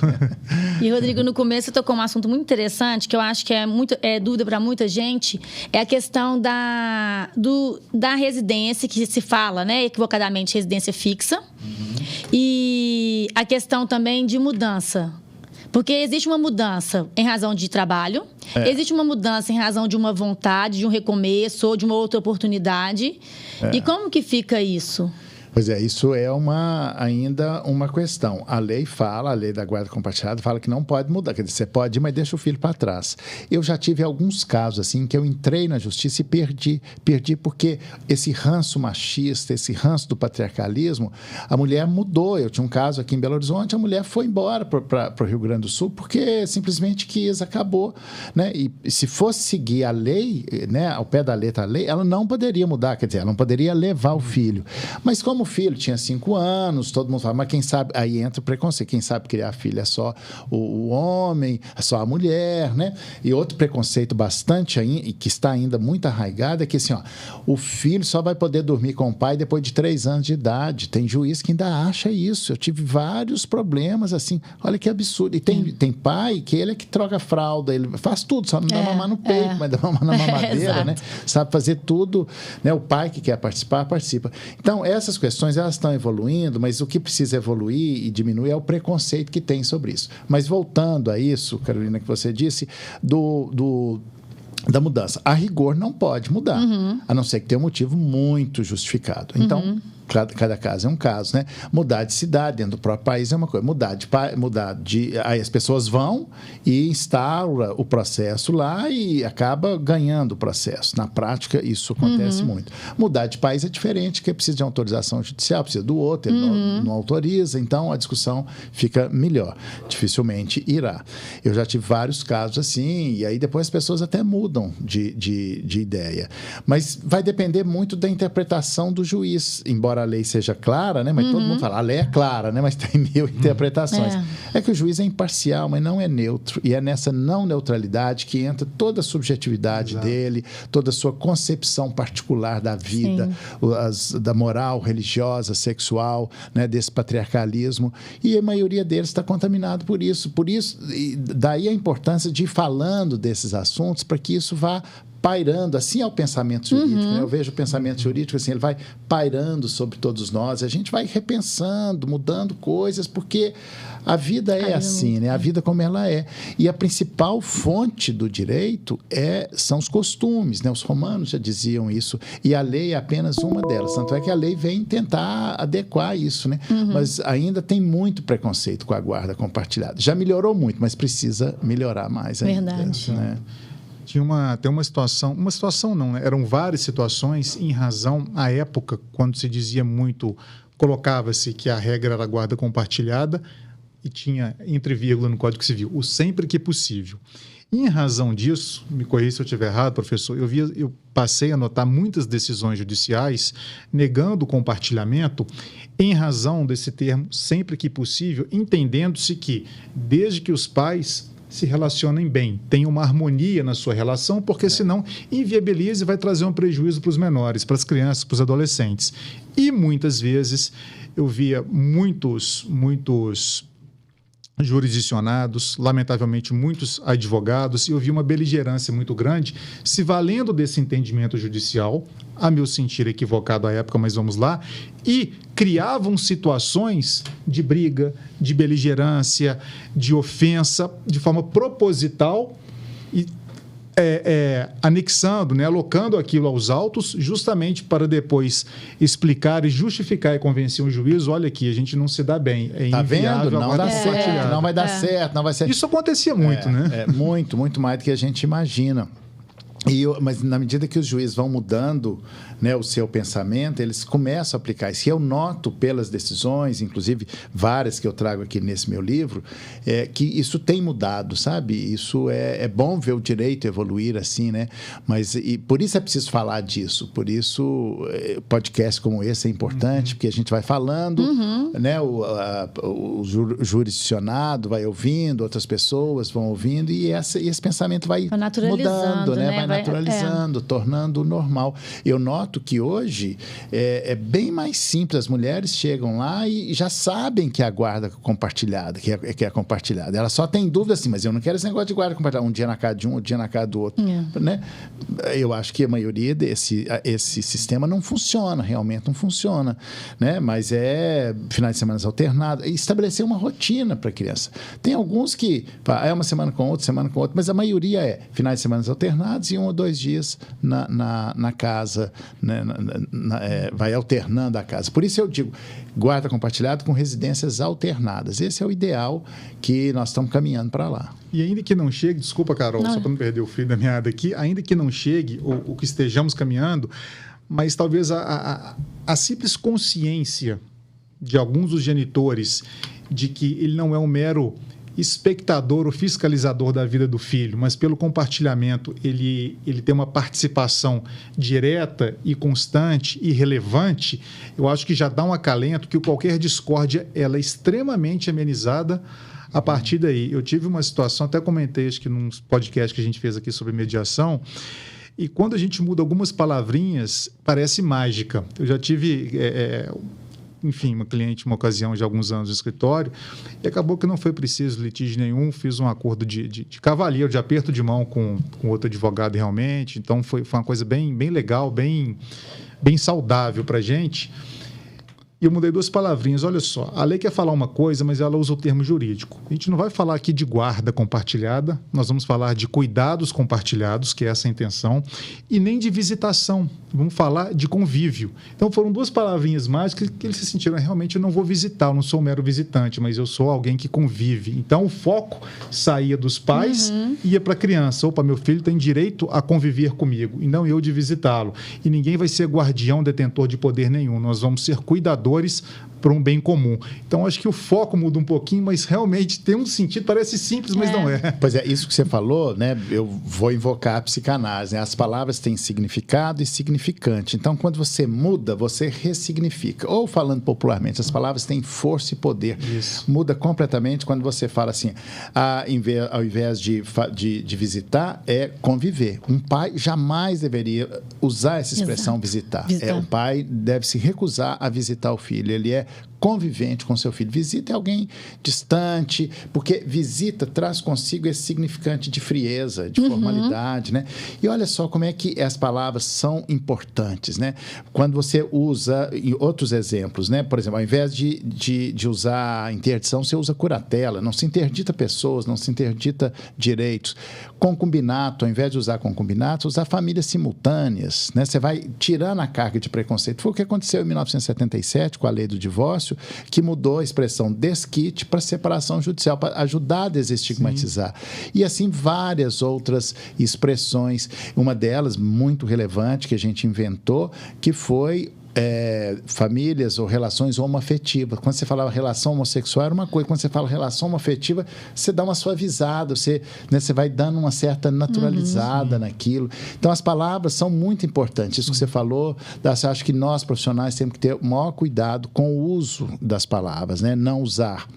E, Rodrigo, no começo você tocou um assunto muito interessante, que eu acho que é dúvida para muita gente, é a questão da residência, que se fala, né, equivocadamente, residência fixa, e a questão também de mudança. Porque existe uma mudança em razão de trabalho, existe uma mudança em razão de uma vontade, de um recomeço ou de uma outra oportunidade. E como que fica isso? Pois é, isso é ainda uma questão. A lei da guarda compartilhada fala que não pode mudar. Quer dizer, você pode ir, mas deixa o filho para trás. Eu já tive alguns casos assim que eu entrei na justiça e perdi. Perdi porque esse ranço machista, esse ranço do patriarcalismo, a mulher mudou. Eu tinha um caso aqui em Belo Horizonte, a mulher foi embora para o Rio Grande do Sul porque simplesmente quis, acabou. Né? E se fosse seguir a lei, né, ao pé da letra da lei, ela não poderia mudar. Quer dizer, ela não poderia levar o filho. Mas como o filho tinha 5 anos, todo mundo fala, mas quem sabe, aí entra o preconceito, quem sabe criar filho é só o homem, é só a mulher, né? E outro preconceito bastante, e que está ainda muito arraigado, é que assim, o filho só vai poder dormir com o pai depois de 3 anos de idade. Tem juiz que ainda acha isso. Eu tive vários problemas, assim, olha que absurdo. E tem pai que ele é que troca a fralda, ele faz tudo, só não dá mamar no peito, mas dá mamar na mamadeira, né? Sabe fazer tudo, né? O pai que quer participar, participa. Então, essas questões elas estão evoluindo, mas o que precisa evoluir e diminuir é o preconceito que tem sobre isso. Mas voltando a isso, Carolina, que você disse, da mudança. A rigor não pode mudar, a não ser que tenha um motivo muito justificado. Então, cada caso é um caso, né? Mudar de cidade dentro do próprio país é uma coisa. Aí as pessoas vão e instala o processo lá e acaba ganhando o processo. Na prática, isso acontece muito. Mudar de país é diferente, porque precisa de autorização judicial, precisa do outro, ele não autoriza, então a discussão fica melhor. Dificilmente irá. Eu já tive vários casos assim, e aí depois as pessoas até mudam de ideia. Mas vai depender muito da interpretação do juiz, embora a lei seja clara, né? Mas todo mundo fala, a lei é clara, né? Mas tem 1000 interpretações. É que o juiz é imparcial, mas não é neutro. E é nessa não neutralidade que entra toda a subjetividade dele, toda a sua concepção particular da vida, da moral religiosa, sexual, né? Desse patriarcalismo. E a maioria deles está contaminado por isso. Por isso, daí a importância de ir falando desses assuntos para que isso vá pairando, assim é o pensamento jurídico, né? Eu vejo o pensamento jurídico assim, ele vai pairando sobre todos nós, a gente vai repensando, mudando coisas, porque a vida é assim, né? A vida como ela é. E a principal fonte do direito são os costumes, né? Os romanos já diziam isso, e a lei é apenas uma delas, tanto é que a lei vem tentar adequar isso, né? Mas ainda tem muito preconceito com a guarda compartilhada. Já melhorou muito, mas precisa melhorar mais ainda. Verdade. Né? Tem uma situação não, né? Eram várias situações em razão, à época, quando se dizia muito, colocava-se que a regra era a guarda compartilhada e tinha, entre vírgula, no Código Civil, o sempre que possível. E, em razão disso, me corrija se eu estiver errado, professor, eu passei a notar muitas decisões judiciais negando o compartilhamento em razão desse termo sempre que possível, entendendo-se que, desde que os pais se relacionem bem, tenham uma harmonia na sua relação, porque senão inviabiliza e vai trazer um prejuízo para os menores, para as crianças, para os adolescentes. E muitas vezes eu via muitos jurisdicionados, lamentavelmente muitos advogados, e eu vi uma beligerância muito grande se valendo desse entendimento judicial, a meu sentir equivocado à época, mas vamos lá, e criavam situações de briga, de beligerância, de ofensa, de forma proposital, e anexando, né, alocando aquilo aos autos, justamente para depois explicar e justificar e convencer um juiz, olha aqui, a gente não se dá bem, é tá inviável, vendo? Não dá certo, não vai dar certo, não vai ser... Isso acontecia muito, né? Muito, muito mais do que a gente imagina. Mas na medida que os juízes vão mudando, né, o seu pensamento, eles começam a aplicar isso. E eu noto pelas decisões, inclusive várias que eu trago aqui nesse meu livro, que isso tem mudado, sabe? Isso é bom ver o direito evoluir assim, né? Mas por isso é preciso falar disso. Por isso podcast como esse é importante, porque a gente vai falando, né? O jurisdicionado vai ouvindo, outras pessoas vão ouvindo, e esse pensamento vai mudando, né? Vai naturalizando, tornando normal. Eu noto que hoje é bem mais simples. As mulheres chegam lá e já sabem que é a guarda compartilhada, que é compartilhada. Elas só têm dúvida assim, mas eu não quero esse negócio de guarda compartilhada, um dia na casa de um, outro dia na casa do outro. Né? Eu acho que a maioria esse sistema não funciona, realmente não funciona. Né? Mas finais de semana alternados, estabelecer uma rotina para a criança. Tem alguns que é uma semana com outra, mas a maioria finais de semana alternados e 1 ou 2 dias na casa, né? Vai alternando a casa. Por isso eu digo, guarda compartilhada com residências alternadas. Esse é o ideal que nós estamos caminhando para lá. E ainda que não chegue, desculpa, Carol, só para não perder o fio da meada aqui, ainda que não chegue, ou que estejamos caminhando, mas talvez a simples consciência de alguns dos genitores de que ele não é um mero espectador ou fiscalizador da vida do filho, mas pelo compartilhamento ele tem uma participação direta e constante e relevante, eu acho que já dá um acalento que qualquer discórdia ela é extremamente amenizada a partir daí. Eu tive uma situação, até comentei acho que num podcast que a gente fez aqui sobre mediação, e quando a gente muda algumas palavrinhas, parece mágica. Eu já tive... enfim, uma cliente, uma ocasião de alguns anos no escritório, e acabou que não foi preciso litígio nenhum, fiz um acordo de cavalheiro, de aperto de mão com outro advogado realmente, então foi uma coisa bem legal, bem saudável para a gente. E eu mudei 2 palavrinhas, olha só, a lei quer falar uma coisa, mas ela usa o termo jurídico. A gente não vai falar aqui de guarda compartilhada, nós vamos falar de cuidados compartilhados, que é essa a intenção, e nem de visitação, vamos falar de convívio. Então foram 2 palavrinhas mágicas que eles se sentiram, realmente eu não vou visitar, eu não sou um mero visitante, mas eu sou alguém que convive. Então o foco saía dos pais e ia para a criança. Opa, meu filho tem direito a conviver comigo, e não eu de visitá-lo. E ninguém vai ser guardião, detentor de poder nenhum, nós vamos ser cuidadores para um bem comum. Então, acho que o foco muda um pouquinho, mas realmente tem um sentido, parece simples, mas não é. Pois é, isso que você falou, né? Eu vou invocar a psicanálise, né? As palavras têm significado e significante. Então, quando você muda, você ressignifica. Ou, falando popularmente, as palavras têm força e poder. Isso. Muda completamente quando você fala assim, ao invés de visitar, é conviver. Um pai jamais deveria usar essa expressão visitar. O pai deve se recusar a visitar o filho. Ele é convivente com seu filho. Visita é alguém distante, porque visita traz consigo esse significante de frieza, de formalidade, né? E olha só como é que as palavras são importantes, né? Quando você usa, em outros exemplos, né? Por exemplo, ao invés de usar interdição, você usa curatela, não se interdita pessoas, não se interdita direitos. Concubinato, ao invés de usar concubinato, usar famílias simultâneas, né? Você vai tirando a carga de preconceito. Foi o que aconteceu em 1977 com a lei do divórcio, que mudou a expressão desquite para separação judicial, para ajudar a desestigmatizar. Sim. E assim várias outras expressões. Uma delas, muito relevante, que a gente inventou, que foi famílias ou relações homoafetivas. Quando você falava relação homossexual era uma coisa, quando você fala relação homoafetiva, você dá uma suavizada, você vai dando uma certa naturalizada naquilo. Então, as palavras são muito importantes. Isso que você falou, eu acho que nós, profissionais, temos que ter o maior cuidado com o uso das palavras, né? Não usar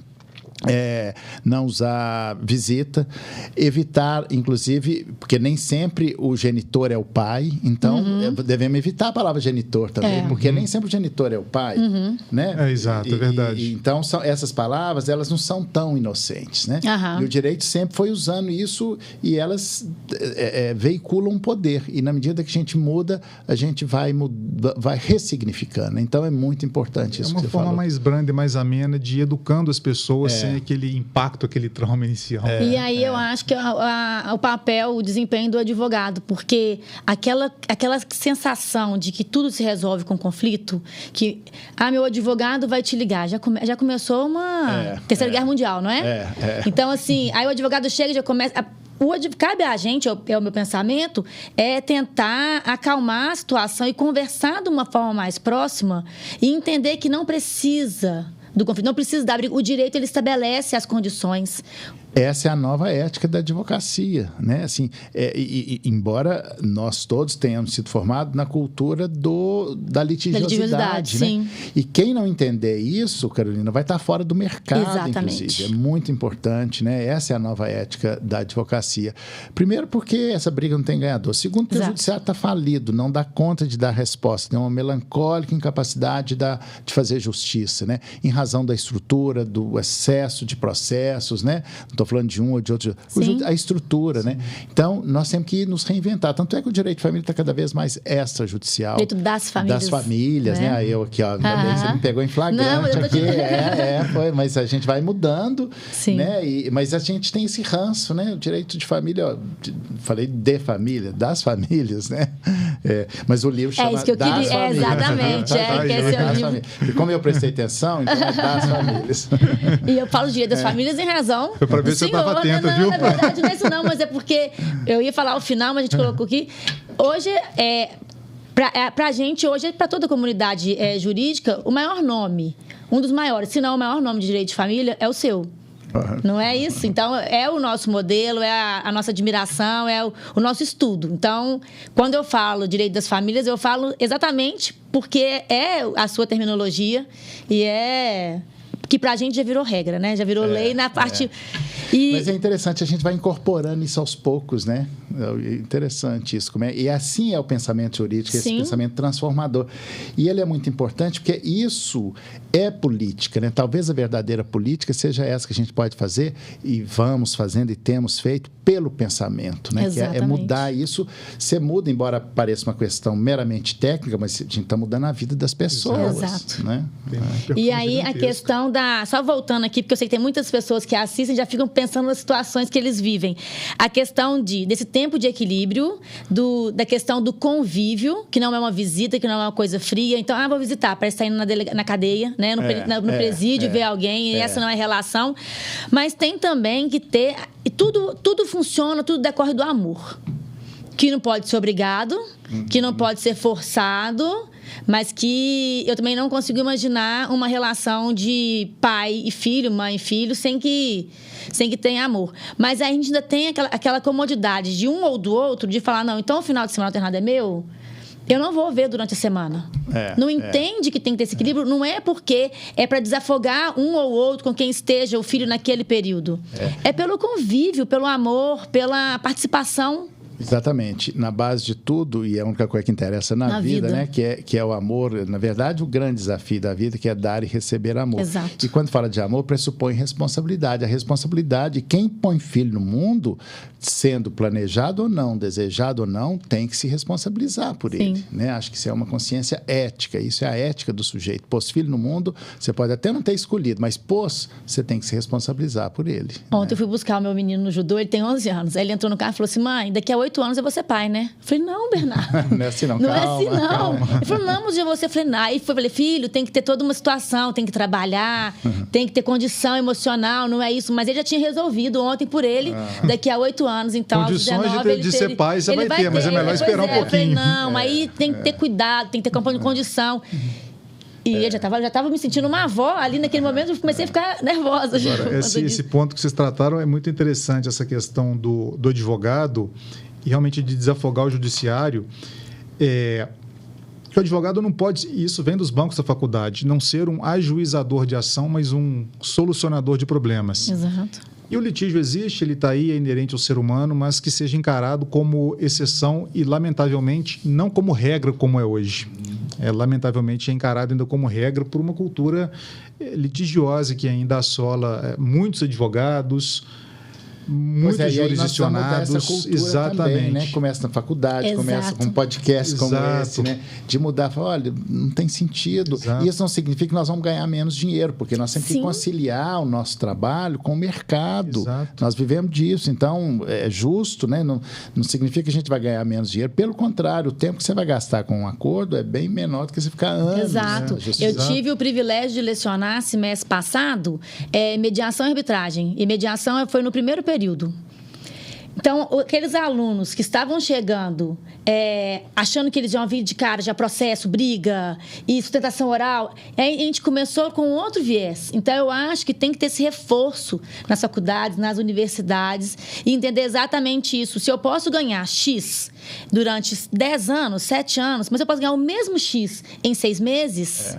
visita, evitar, inclusive, porque nem sempre o genitor é o pai, então devemos evitar a palavra genitor também, porque nem sempre o genitor é o pai, né? Exato, é verdade. Então, essas palavras, elas não são tão inocentes, né? E o direito sempre foi usando isso e elas veiculam um poder, e na medida que a gente muda, a gente vai ressignificando. Então, é muito importante isso que você falou. É uma forma mais branda e mais amena de ir educando as pessoas sem aquele impacto, aquele trauma inicial. E aí eu acho que o papel, o desempenho do advogado, porque aquela sensação de que tudo se resolve com conflito, que meu advogado vai te ligar, já começou uma terceira guerra mundial, não é? Então, assim, aí o advogado chega e já começa... Cabe a gente, é o meu pensamento, é tentar acalmar a situação e conversar de uma forma mais próxima e entender que não precisa do conflito, não precisa da briga. O direito, ele estabelece as condições. Essa é a nova ética da advocacia, né? Assim, embora nós todos tenhamos sido formados na cultura da litigiosidade, né? Sim. E quem não entender isso, Carolina, vai estar fora do mercado, Exatamente. inclusive. É muito importante, né? Essa é a nova ética da advocacia. Primeiro, porque essa briga não tem ganhador. Segundo, porque o judiciário está falido, não dá conta de dar resposta. Tem uma melancólica incapacidade de fazer justiça, né? Em razão da estrutura, do excesso de processos, né? Não estou falando de um ou de outro. A estrutura, né? Então, nós temos que nos reinventar. Tanto é que o direito de família está cada vez mais extrajudicial. Direito das famílias. Das famílias, né? Eu aqui, ó, você me pegou em flagrante aqui. Mas a gente vai mudando, né? Mas a gente tem esse ranço, né? O direito de família, falei de família, das famílias, né? Mas o livro chama isso que eu queria, exatamente. E como eu prestei atenção, então é das famílias. E eu falo direito das famílias em razão. Foi para ver se eu estava atento, viu? Na verdade, não é isso não, mas é porque eu ia falar o final, mas a gente colocou aqui. Hoje, para a gente, hoje, para toda a comunidade jurídica, o maior nome, um dos maiores, se não o maior nome de direito de família, é o seu. Não é isso? Então, é o nosso modelo, é a nossa admiração, é o nosso estudo. Então, quando eu falo direito das famílias, eu falo exatamente porque é a sua terminologia e que pra gente já virou regra, né? Já virou lei na parte... Mas é interessante, a gente vai incorporando isso aos poucos, né? É interessante isso. E assim é o pensamento jurídico, esse pensamento transformador. E ele é muito importante porque isso é política, né? Talvez a verdadeira política seja essa que a gente pode fazer e vamos fazendo e temos feito pelo pensamento, né? Que é mudar isso. Você muda, embora pareça uma questão meramente técnica, mas a gente está mudando a vida das pessoas. Exato. Né? E aí a questão só voltando aqui, porque eu sei que tem muitas pessoas que assistem e já ficam pensando nas situações que eles vivem. A questão desse tempo de equilíbrio, da questão do convívio, que não é uma visita, que não é uma coisa fria. Então, vou visitar, parece estar indo na cadeia, né? No presídio, ver alguém, e essa não é relação. Mas tem também que ter... E tudo funciona, tudo decorre do amor. Que não pode ser obrigado, que não pode ser forçado, mas que eu também não consigo imaginar uma relação de pai e filho, mãe e filho, sem que tenha amor. Mas a gente ainda tem aquela comodidade de um ou do outro, de falar, não, então o final de semana o internado é meu, eu não vou ver durante a semana. Não entende que tem que ter esse equilíbrio, não é porque é para desafogar um ou outro com quem esteja o filho naquele período. É pelo convívio, pelo amor, pela participação. Exatamente. Na base de tudo, e é a única coisa que interessa na vida, né? Que é o amor. Na verdade, o grande desafio da vida, que é dar e receber amor. Exato. E quando fala de amor, pressupõe responsabilidade. A responsabilidade, quem põe filho no mundo, sendo planejado ou não, desejado ou não, tem que se responsabilizar por ele. Né? Acho que isso é uma consciência ética. Isso é a ética do sujeito. Pôs filho no mundo, você pode até não ter escolhido, mas você tem que se responsabilizar por ele. Ontem eu fui buscar o meu menino no judô, ele tem 11 anos. Aí ele entrou no carro e falou assim, mãe, daqui a 8 anos eu vou ser pai, né? Eu falei, não, Bernardo. Não é assim não, não calma, é assim não. Calma. Ele falou, não, mas eu vou ser. Eu falei, não. Aí falei, filho, tem que ter toda uma situação, tem que trabalhar, tem que ter condição emocional, não é isso. Mas ele já tinha resolvido ontem por ele, daqui a 8 anos, então condições aos 19, de ser pai você vai ter, mas é melhor esperar um pouquinho. Eu falei, não, aí tem que ter cuidado, tem que ter campanha de condição. E eu já estava me sentindo uma avó ali naquele momento, eu comecei a ficar nervosa. Agora, esse ponto que vocês trataram é muito interessante, essa questão do advogado e realmente de desafogar o judiciário. Que o advogado não pode, e isso vem dos bancos da faculdade, não ser um ajuizador de ação, mas um solucionador de problemas. Exato. E o litígio existe, ele está aí, é inerente ao ser humano, mas que seja encarado como exceção e, lamentavelmente, não como regra como é hoje. Lamentavelmente, é encarado ainda como regra por uma cultura litigiosa que ainda assola muitos advogados. muitos jurisdicionados. Essa cultura exatamente. Também, né? Começa na faculdade, começa com um podcast como esse, né? De mudar, falar, olha, não tem sentido. Exato. E isso não significa que nós vamos ganhar menos dinheiro, porque nós temos que conciliar o nosso trabalho com o mercado. Exato. Nós vivemos disso, então é justo, né? Não significa que a gente vai ganhar menos dinheiro. Pelo contrário, o tempo que você vai gastar com um acordo é bem menor do que você ficar anos. Exato. Né? Eu tive o privilégio de lecionar semestre passado mediação e arbitragem. E mediação foi no primeiro período. Então, aqueles alunos que estavam chegando achando que eles iam vir de cara, já processo, briga e sustentação oral, aí a gente começou com outro viés. Então, eu acho que tem que ter esse reforço nas faculdades, nas universidades, e entender exatamente isso. Se eu posso ganhar X durante 10 anos, 7 anos, mas eu posso ganhar o mesmo X em 6 meses...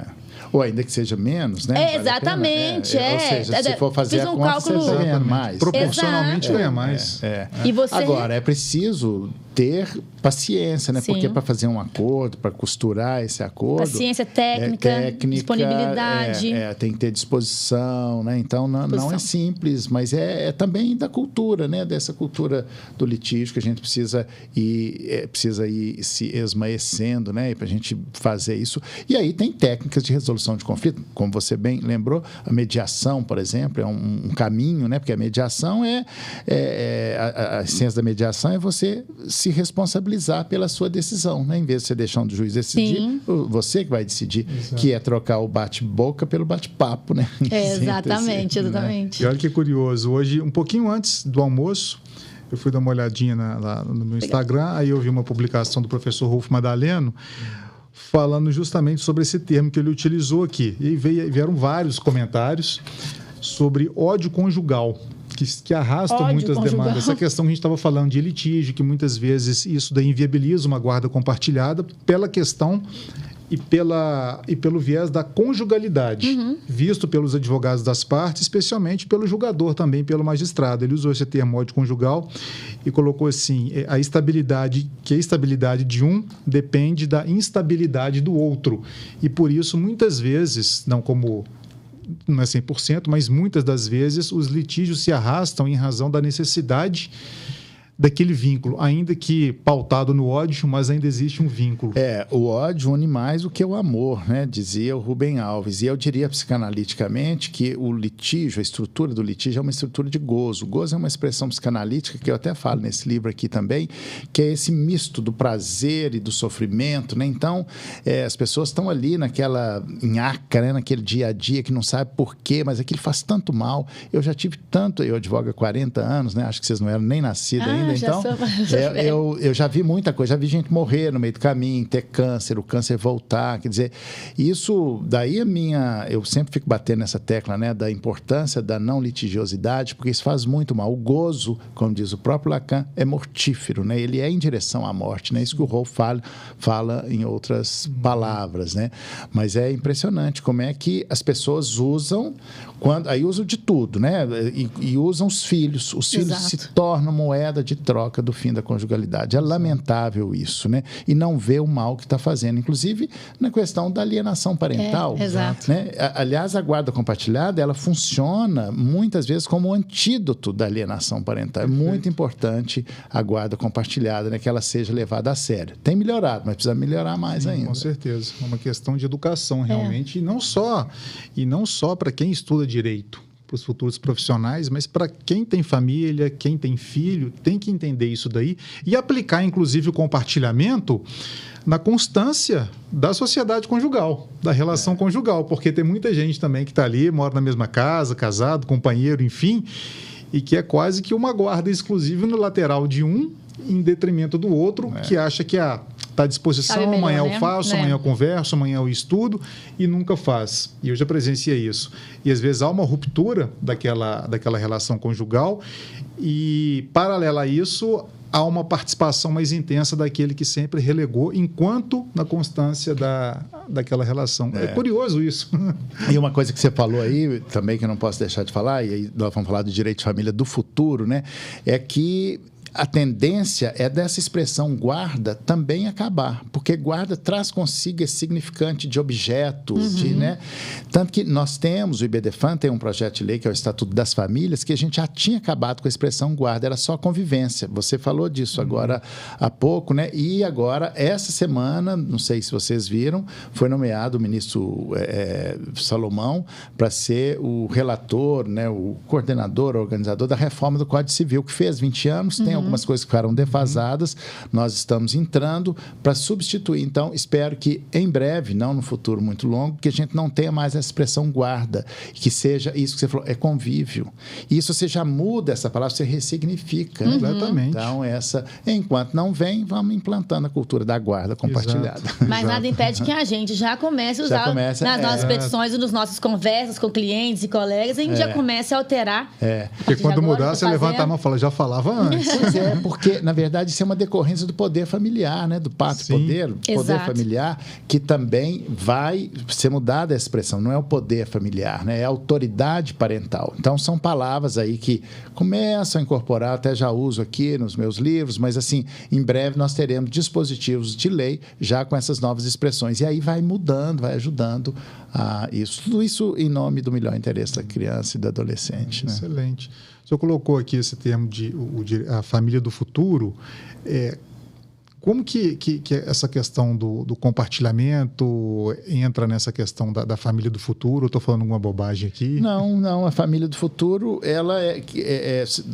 Ou ainda que seja menos, né? Exatamente. Ou seja, se for fazer a conta, você vai ganhar mais. Proporcionalmente ganha mais. E você... Agora, é preciso ter paciência, né? Sim. Porque para fazer um acordo, para costurar esse acordo... Paciência técnica, disponibilidade. Tem que ter disposição, né? Então, não é simples, mas é também da cultura, né? Dessa cultura do litígio que a gente precisa ir se esmaecendo, né? Para a gente fazer isso. E aí tem técnicas de resolução de conflito, como você bem lembrou, a mediação, por exemplo, é um caminho, né? Porque a mediação a essência da mediação é você se responsabilizar pela sua decisão, né? Em vez de você deixar um juiz decidir, você que vai decidir. Exato. Que é trocar o bate-boca pelo bate-papo, né? Exatamente. E olha que curioso, hoje, um pouquinho antes do almoço, eu fui dar uma olhadinha lá no meu Instagram, aí eu vi uma publicação do professor Rolf Madaleno falando justamente sobre esse termo que ele utilizou aqui. E vieram vários comentários sobre ódio conjugal, que arrastam muitas demandas. Essa questão que a gente estava falando de litígio, que muitas vezes isso daí inviabiliza uma guarda compartilhada pela questão e pelo viés da conjugalidade, visto pelos advogados das partes, especialmente pelo julgador também, pelo magistrado. Ele usou esse termo ódio conjugal e colocou assim, a estabilidade de um depende da instabilidade do outro. E por isso, muitas vezes, não é 100%, mas muitas das vezes os litígios se arrastam em razão da necessidade daquele vínculo, ainda que pautado no ódio, mas ainda existe um vínculo. O ódio une mais do que o amor, né? Dizia o Rubem Alves. E eu diria psicanaliticamente que o litígio, a estrutura do litígio é uma estrutura de gozo. O gozo é uma expressão psicanalítica que eu até falo nesse livro aqui também, que é esse misto do prazer e do sofrimento, né? Então, as pessoas estão ali naquela nhaca, né? Naquele dia a dia que não sabe por quê, mas aquilo faz tanto mal. Eu já tive tanto, eu advogo há 40 anos, né? Acho que vocês não eram nem nascidos ainda. Então, eu já vi muita coisa, já vi gente morrer no meio do caminho, ter câncer, o câncer voltar, quer dizer, isso daí eu sempre fico batendo nessa tecla, né, da importância da não litigiosidade, porque isso faz muito mal. O gozo, como diz o próprio Lacan, é mortífero, né, ele é em direção à morte, né, isso que o Rolf fala em outras palavras, né, mas é impressionante como é que as pessoas usam, aí usam de tudo, né, e usam os filhos se tornam moeda de troca do fim da conjugalidade. É lamentável isso, né? E não vê o mal que está fazendo. Inclusive, na questão da alienação parental. Exato. Né? Aliás, a guarda compartilhada, ela funciona muitas vezes como antídoto da alienação parental. É muito importante a guarda compartilhada, né? Que ela seja levada a sério. Tem melhorado, mas precisa melhorar mais ainda. Com certeza. É uma questão de educação, realmente. E não só para quem estuda direito, para os futuros profissionais, mas para quem tem família, quem tem filho, tem que entender isso daí e aplicar, inclusive, o compartilhamento na constância da sociedade conjugal, da relação conjugal, porque tem muita gente também que está ali, mora na mesma casa, casado, companheiro, enfim, e que é quase que uma guarda exclusiva no lateral de um em detrimento do outro, que acha que está à disposição, melhor, amanhã eu faço, amanhã eu converso, amanhã eu estudo e nunca faz. E eu já presenciei isso. E às vezes há uma ruptura daquela relação conjugal e, paralela a isso, há uma participação mais intensa daquele que sempre relegou, enquanto na constância daquela relação. É curioso isso. E uma coisa que você falou aí, também que eu não posso deixar de falar, e aí nós vamos falar do direito de família do futuro, né? É que a tendência é dessa expressão guarda também acabar, porque guarda traz consigo esse significante de objeto, né? Tanto que nós temos, o IBDFAN tem um projeto de lei, que é o Estatuto das Famílias, que a gente já tinha acabado com a expressão guarda, era só convivência. Você falou disso agora há pouco, né? E agora, essa semana, não sei se vocês viram, foi nomeado o ministro Salomão para ser o relator, né? O coordenador, o organizador da reforma do Código Civil, que fez 20 anos, tem algumas coisas que ficaram defasadas, nós estamos entrando para substituir. Então, espero que em breve, não no futuro muito longo, que a gente não tenha mais essa expressão guarda, que seja isso que você falou, é convívio. E isso você já muda essa palavra, você ressignifica. Completamente. Então, enquanto não vem, vamos implantando a cultura da guarda compartilhada. Mas nada impede que a gente já comece a usar nas nossas petições e nas nossas conversas com clientes e colegas, a gente já comece a alterar. Porque quando mudar, você levanta a mão e fala, já falava antes. Pois é, porque, na verdade, isso é uma decorrência do poder familiar, né? Do pátrio-poder, poder familiar, que também vai ser mudada a expressão. Não é o poder familiar, né? É a autoridade parental. Então, são palavras aí que começam a incorporar, até já uso aqui nos meus livros, mas, assim, em breve nós teremos dispositivos de lei já com essas novas expressões. E aí vai mudando, vai ajudando a isso. Tudo isso em nome do melhor interesse da criança e do adolescente, né? Excelente. O senhor colocou aqui esse termo de a família do futuro. Como que essa questão do compartilhamento entra nessa questão da família do futuro? Estou falando alguma bobagem aqui? Não. A família do futuro, ela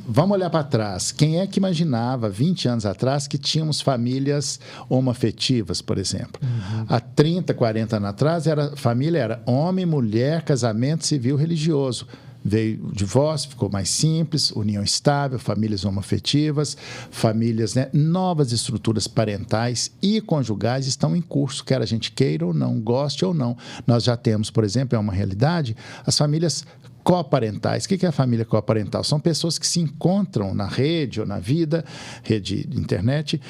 vamos olhar para trás. Quem é que imaginava, 20 anos atrás, que tínhamos famílias homoafetivas, por exemplo? Há 30, 40 anos atrás, família era homem, mulher, casamento civil, religioso. Veio o divórcio, ficou mais simples, união estável, famílias homoafetivas, famílias, né, novas estruturas parentais e conjugais estão em curso, quer a gente queira ou não, goste ou não. Nós já temos, por exemplo, é uma realidade, as famílias coparentais. O que é a família coparental? São pessoas que se encontram na rede ou na vida, rede de internet,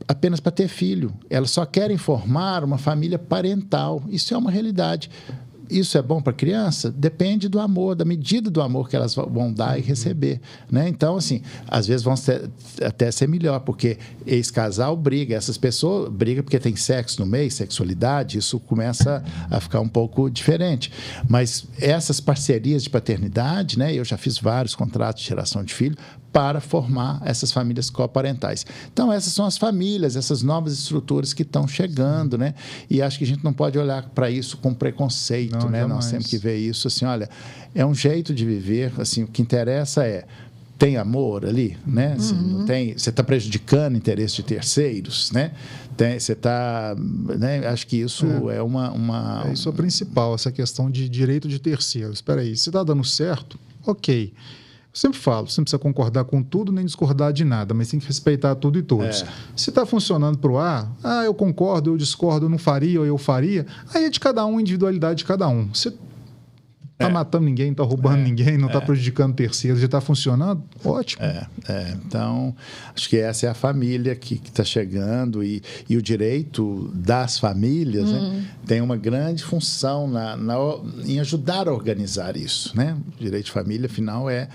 apenas para ter filho. Elas só querem formar uma família parental. Isso é uma realidade. Isso é bom para a criança? Depende do amor, da medida do amor que elas vão dar e receber, né? Então, assim, às vezes vão até ser melhor, porque ex-casal briga, essas pessoas brigam porque tem sexo no meio, sexualidade, isso começa a ficar um pouco diferente. Mas essas parcerias de paternidade, né? Eu já fiz vários contratos de geração de filho para formar essas famílias coparentais. Então, essas são as famílias, essas novas estruturas que estão chegando, né? E acho que a gente não pode olhar para isso com preconceito, né? Jamais. Nós temos que ver isso assim, olha, é um jeito de viver, assim, o que interessa tem amor ali, né? Não tem, você está prejudicando o interesse de terceiros, né? Você está, né? Acho que isso é uma... Isso é o principal, essa questão de direito de terceiros. Espera aí, se está dando certo, ok. Eu sempre falo, você não precisa concordar com tudo nem discordar de nada, mas tem que respeitar tudo e todos. Se está funcionando para o A, eu concordo, eu discordo, eu não faria ou eu faria, aí é de cada um, individualidade de cada um. Você não está matando ninguém, não está roubando ninguém, não está prejudicando terceiros, já está funcionando, ótimo. Então, acho que essa é a família que está chegando e o direito das famílias, né, tem uma grande função em ajudar a organizar isso, né? O direito de família, afinal, é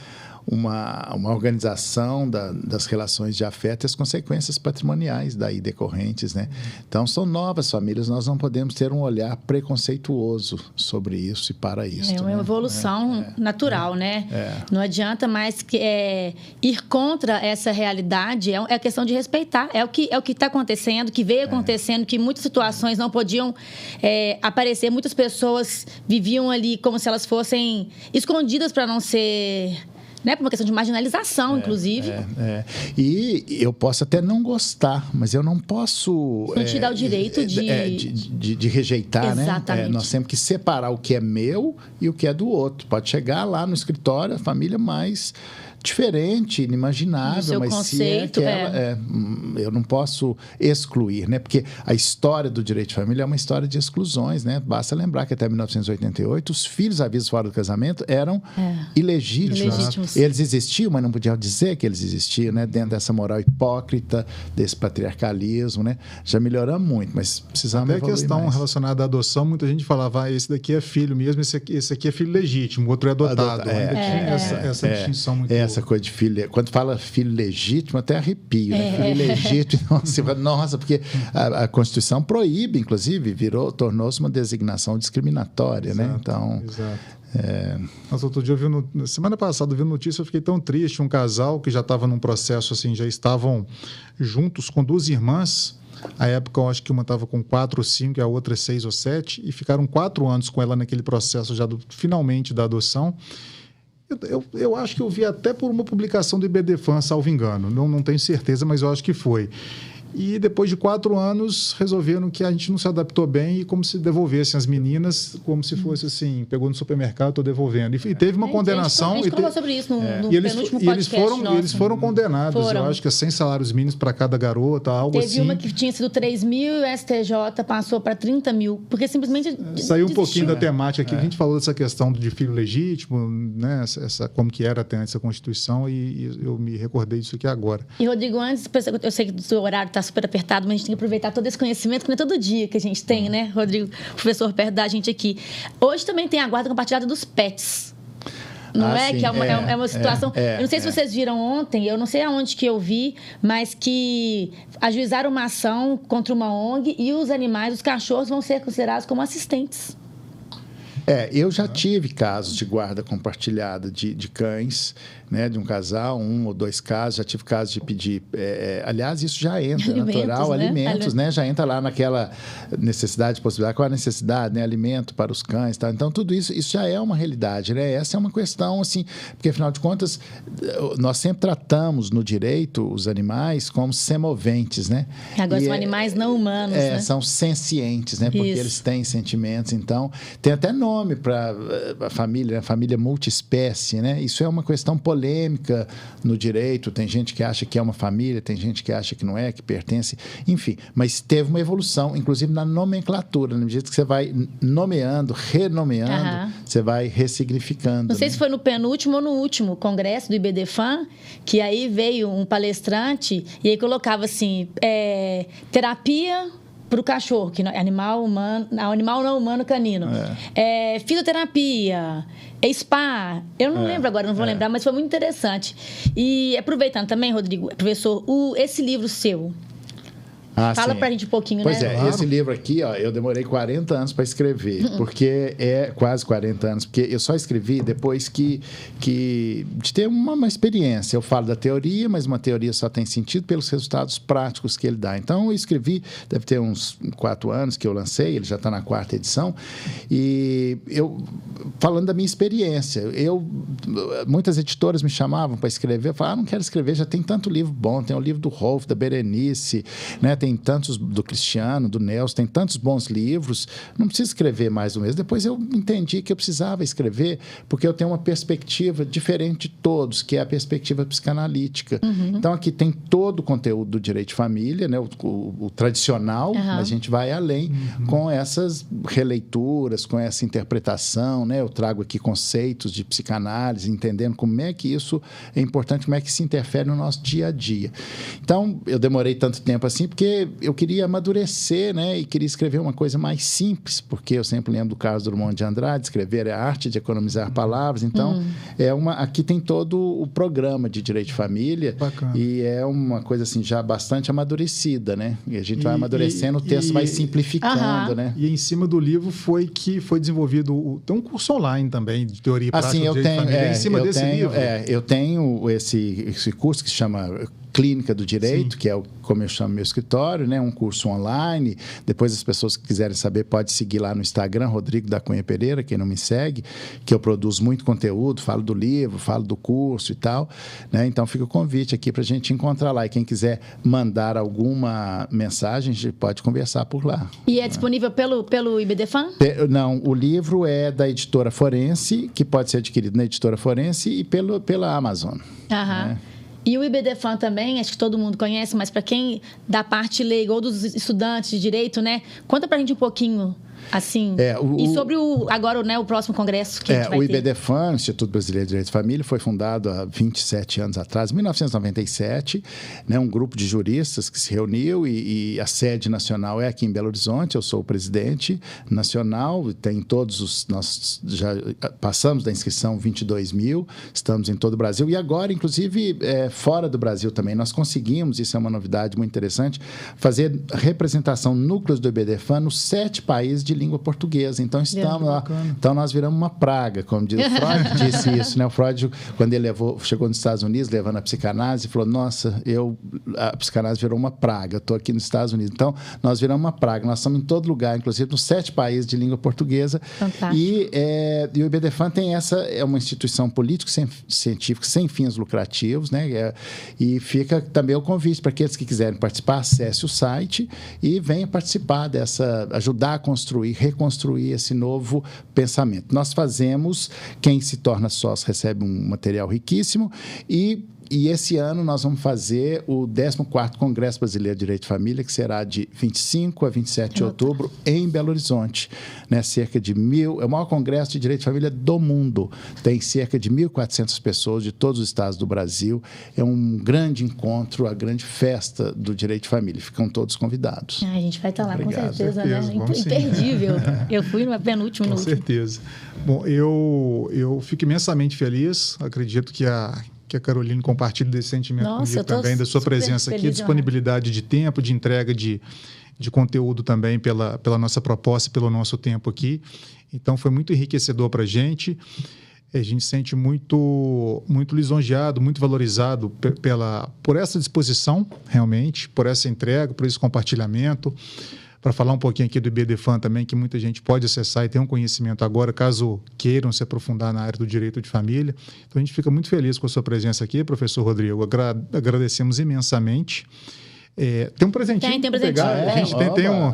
uma organização das relações de afeto e as consequências patrimoniais daí decorrentes, né? Então, são novas famílias, nós não podemos ter um olhar preconceituoso sobre isso e para isso. É uma evolução natural, né? Não adianta mais ir contra essa realidade, é questão de respeitar, é o que está acontecendo, que veio acontecendo, que muitas situações não podiam aparecer, muitas pessoas viviam ali como se elas fossem escondidas para não ser... Né? Por uma questão de marginalização, inclusive. E eu posso até não gostar, mas eu não posso... Não te dá o direito de rejeitar, exatamente, né? Nós temos que separar o que é meu e o que é do outro. Pode chegar lá no escritório, a família mais diferente, inimaginável, mas conceito, se eu não posso excluir, né? Porque a história do direito de família é uma história de exclusões, né? Basta lembrar que até 1988 os filhos havidos fora do casamento eram ilegítimos. Eles existiam, mas não podiam dizer que eles existiam, né? Dentro dessa moral hipócrita, desse patriarcalismo, né? Já melhoramos muito, mas precisamos evoluir mais. Até a questão relacionada à adoção, muita gente falava, esse daqui é filho mesmo, esse aqui é filho legítimo, o outro é adotado. Ainda tinha essa distinção muito boa. essa coisa de filho... Quando fala filho legítimo, até arrepio. Né? Filho legítimo, nossa, porque a Constituição proíbe, inclusive, tornou-se uma designação discriminatória, exato, né? Então... Exato. Mas outro dia, semana passada, eu vi notícia, eu fiquei tão triste, um casal que já estava num processo assim, já estavam juntos com 2 irmãs, à época eu acho que uma estava com 4 ou 5 e a outra 6 ou 7, e ficaram 4 anos com ela naquele processo já finalmente da adoção. Eu acho que eu vi até por uma publicação do IBDFAN, salvo engano, não tenho certeza, mas eu acho que foi. E depois de 4 anos, resolveram que a gente não se adaptou bem e como se devolvessem as meninas, como se fosse assim, pegou no supermercado, estou devolvendo. E teve uma condenação. A gente falou sobre isso no penúltimo podcast. Eles foram condenados, eu acho que a 100 salários mínimos para cada garota, algo assim. Teve uma que tinha sido 3 mil e o STJ passou para 30 mil, porque simplesmente saiu um pouquinho da temática aqui, a gente falou dessa questão de filho legítimo, né? Como que era até antes da Constituição, e eu me recordei disso aqui agora. E, Rodrigo, antes, eu sei que o seu horário está super apertado, mas a gente tem que aproveitar todo esse conhecimento, que não é todo dia que a gente tem, né, Rodrigo, professor, perto da gente aqui. Hoje também tem a guarda compartilhada dos pets. Não é? Sim, que é uma situação... eu não sei se vocês viram ontem, eu não sei aonde que eu vi, mas que ajuizaram uma ação contra uma ONG e os animais, os cachorros, vão ser considerados como assistentes. Eu já tive casos de guarda compartilhada de cães, né, de um casal, 1 ou 2 casos, já tive casos de pedir... aliás, isso já entra, natural, né? Alimentos, né? Já entra lá naquela necessidade, possibilidade, qual é a necessidade, né? Alimento para os cães, tá? Então, tudo isso já é uma realidade, né? Essa é uma questão, assim, porque, afinal de contas, nós sempre tratamos no direito os animais como semoventes, né? Agora são animais não humanos, né? São sencientes, né? Porque eles têm sentimentos, então, tem até nome para a família, a família multiespécie, né? Isso é uma questão polêmica no direito, tem gente que acha que é uma família, tem gente que acha que não é, que pertence, enfim, mas teve uma evolução, inclusive na nomenclatura, na medida que você vai nomeando, renomeando, você vai ressignificando. Não sei se foi no penúltimo ou no último congresso do IBDFAN, que aí veio um palestrante e aí colocava assim, terapia para o cachorro, que é animal não humano canino. Fisioterapia, spa, eu não lembro agora, não vou lembrar, mas foi muito interessante. E aproveitando também, Rodrigo, professor, esse livro seu, fala pra gente um pouquinho, pois né? Claro. Esse livro aqui, ó, eu demorei 40 anos para escrever, porque quase 40 anos, porque eu só escrevi depois de ter uma experiência. Eu falo da teoria, mas uma teoria só tem sentido pelos resultados práticos que ele dá. Então, eu escrevi, deve ter uns 4 anos que eu lancei, ele já está na 4ª edição, e eu, falando da minha experiência, muitas editoras me chamavam para escrever, eu falava, não quero escrever, já tem tanto livro bom, tem o livro do Rolf, da Berenice, né? Tem tantos do Cristiano, do Nelson, tem tantos bons livros, não preciso escrever mais do mesmo. Depois eu entendi que eu precisava escrever, porque eu tenho uma perspectiva diferente de todos, que é a perspectiva psicanalítica. Então, aqui tem todo o conteúdo do direito de família, né? o tradicional, mas a gente vai além com essas releituras, com essa interpretação, né? Eu trago aqui conceitos de psicanálise, entendendo como é que isso é importante, como é que se interfere no nosso dia a dia. Então, eu demorei tanto tempo assim, porque eu queria amadurecer, né? E queria escrever uma coisa mais simples, porque eu sempre lembro do Carlos Drummond de Andrade, escrever é a arte de economizar palavras. Então, aqui tem todo o programa de direito de família. Bacana. E é uma coisa assim já bastante amadurecida, né? E a gente vai amadurecendo, o texto vai simplificando, né? E em cima do livro foi desenvolvido tem um curso online também de teoria e prática do direito de família. Em cima desse livro? Eu tenho esse curso que se chama Clínica do Direito, que é como eu chamo meu escritório, né? Um curso online. Depois as pessoas que quiserem saber podem seguir lá no Instagram, Rodrigo da Cunha Pereira, quem não me segue, que eu produzo muito conteúdo, falo do livro, falo do curso e tal, né? Então fica o convite aqui para a gente encontrar lá. E quem quiser mandar alguma mensagem, a gente pode conversar por lá. E é disponível pelo IBDFAN? Não, o livro é da Editora Forense, que pode ser adquirido na Editora Forense e pela Amazon. Né? E o IBDFAN também, acho que todo mundo conhece, mas para quem da parte leiga ou dos estudantes de direito, né? Conta para a gente um pouquinho Assim, e sobre agora, né, o próximo congresso que a gente vai o ter. IBDFAM, Instituto Brasileiro de Direito de Família, foi fundado há 27 anos atrás, 1997, né, um grupo de juristas que se reuniu e a sede nacional é aqui em Belo Horizonte. Eu sou o presidente nacional, tem nós já passamos da inscrição 22 mil, estamos em todo o Brasil e agora, inclusive, fora do Brasil também, nós conseguimos, isso é uma novidade muito interessante, fazer representação núcleos do IBDFAM nos 7 países de língua portuguesa. Então, estamos lá. Então, nós viramos uma praga, como diz o Freud, disse isso, né? O Freud, quando ele chegou nos Estados Unidos, levando a psicanálise, falou, nossa, a psicanálise virou uma praga, eu estou aqui nos Estados Unidos. Então, nós viramos uma praga, nós estamos em todo lugar, inclusive nos 7 países de língua portuguesa. Fantástico. E o IBDFAM tem é uma instituição político-científica sem fins lucrativos, né? E fica também o convite para aqueles que quiserem participar, acesse o site e venha participar ajudar a construir, reconstruir esse novo pensamento. Nós fazemos, quem se torna sócio recebe um material riquíssimo e esse ano nós vamos fazer o 14º Congresso Brasileiro de Direito de Família, que será de 25 a 27 de outubro em Belo Horizonte. Né? Cerca de 1.000... É o maior congresso de direito de família do mundo. Tem cerca de 1.400 pessoas de todos os estados do Brasil. É um grande encontro, a grande festa do direito de família. Ficam todos convidados. A gente vai estar lá, Obrigado. com certeza, né? Imperdível. Eu fui no penúltimo. Com certeza. Bom, eu fico imensamente feliz. Acredito que a Caroline compartilha desse sentimento comigo também, da sua presença aqui, disponibilidade de tempo, de entrega de conteúdo também pela nossa proposta, pelo nosso tempo aqui. Então, foi muito enriquecedor para a gente. A gente se sente muito, muito lisonjeado, muito valorizado por essa disposição, realmente, por essa entrega, por esse compartilhamento. Para falar um pouquinho aqui do IBDFAM também, que muita gente pode acessar e ter um conhecimento agora, caso queiram se aprofundar na área do direito de família. Então, a gente fica muito feliz com a sua presença aqui, professor Rodrigo. Agradecemos imensamente. Tem um presentinho. Tem um presentinho. A gente tem um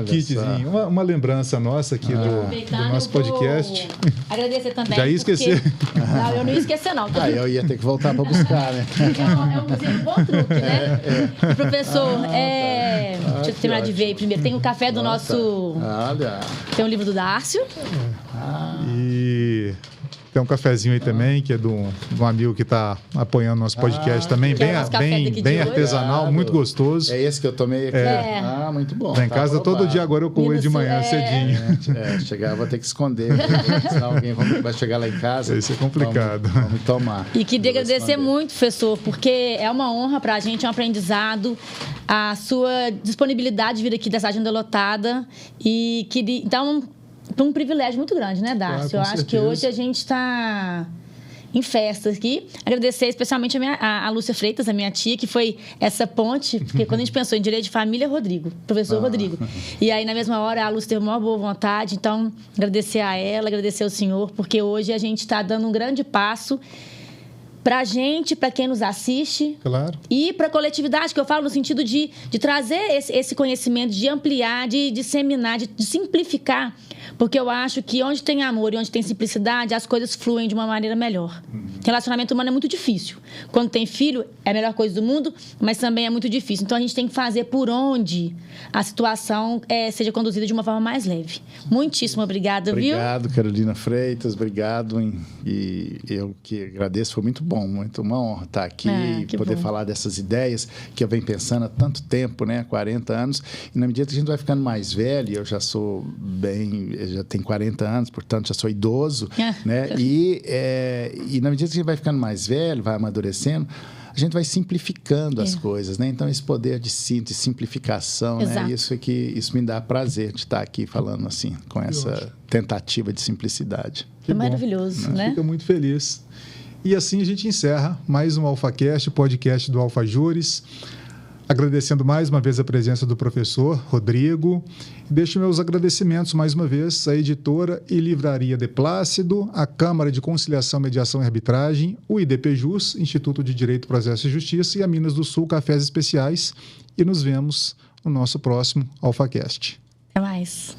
kitzinho, uma lembrança nossa aqui do nosso podcast. Agradecer também. Já ia esquecer. Não, eu não ia esquecer, não. Eu ia ter que voltar para buscar, né? É um bom truque, né? Professor, deixa eu terminar de ver aí primeiro. Tem o café do nosso... Olha. Tem o livro do Dárcio. E... tem um cafezinho aí também, que é de um amigo que está apoiando nosso podcast também, bem artesanal, muito gostoso. É esse que eu tomei aqui? Muito bom. Lá em casa todo dia agora eu como ele de manhã cedinho. Chegar, vou ter que esconder, senão alguém vai chegar lá em casa. Isso é complicado. Vamos tomar. E queria agradecer muito, professor, porque é uma honra para a gente, é um aprendizado, a sua disponibilidade de vir aqui dessa agenda lotada. Então, um privilégio muito grande, né, Dárcio? Claro, eu acho que hoje a gente está em festa aqui. Agradecer especialmente a Lúcia Freitas, a minha tia, que foi essa ponte, porque quando a gente pensou em direito de família, professor Rodrigo. E aí, na mesma hora, a Lúcia teve uma boa vontade. Então, agradecer a ela, agradecer ao senhor, porque hoje a gente está dando um grande passo para a gente, para quem nos assiste. Claro. E para a coletividade, que eu falo no sentido de trazer esse conhecimento, de ampliar, de disseminar, de simplificar. Porque eu acho que onde tem amor e onde tem simplicidade, as coisas fluem de uma maneira melhor. Relacionamento humano é muito difícil. Quando tem filho, é a melhor coisa do mundo, mas também é muito difícil. Então, a gente tem que fazer por onde a situação seja conduzida de uma forma mais leve. Muitíssimo obrigada, viu? Obrigado, Carolina Freitas. Obrigado. E eu que agradeço. Foi muito bom, muito uma honra estar aqui e poder falar dessas ideias que eu venho pensando há tanto tempo, né? Há 40 anos. E na medida que a gente vai ficando mais velho, eu já sou já tenho 40 anos, portanto, já sou idoso, né? E na medida que a gente vai ficando mais velho, vai amadurecendo, a gente vai simplificando as coisas, né? Então, esse poder de síntese, simplificação, né? Isso me dá prazer de estar aqui falando assim, com essa tentativa de simplicidade. É maravilhoso, né? Fica muito feliz. E assim a gente encerra mais um AlfaCast, podcast do Alfa Júris. Agradecendo mais uma vez a presença do professor Rodrigo. Deixo meus agradecimentos mais uma vez à editora e livraria De Plácido, à Câmara de Conciliação, Mediação e Arbitragem, o IDPJus, Instituto de Direito, Processo e Justiça, e a Minas do Sul Cafés Especiais. E nos vemos no nosso próximo AlfaCast. Até mais.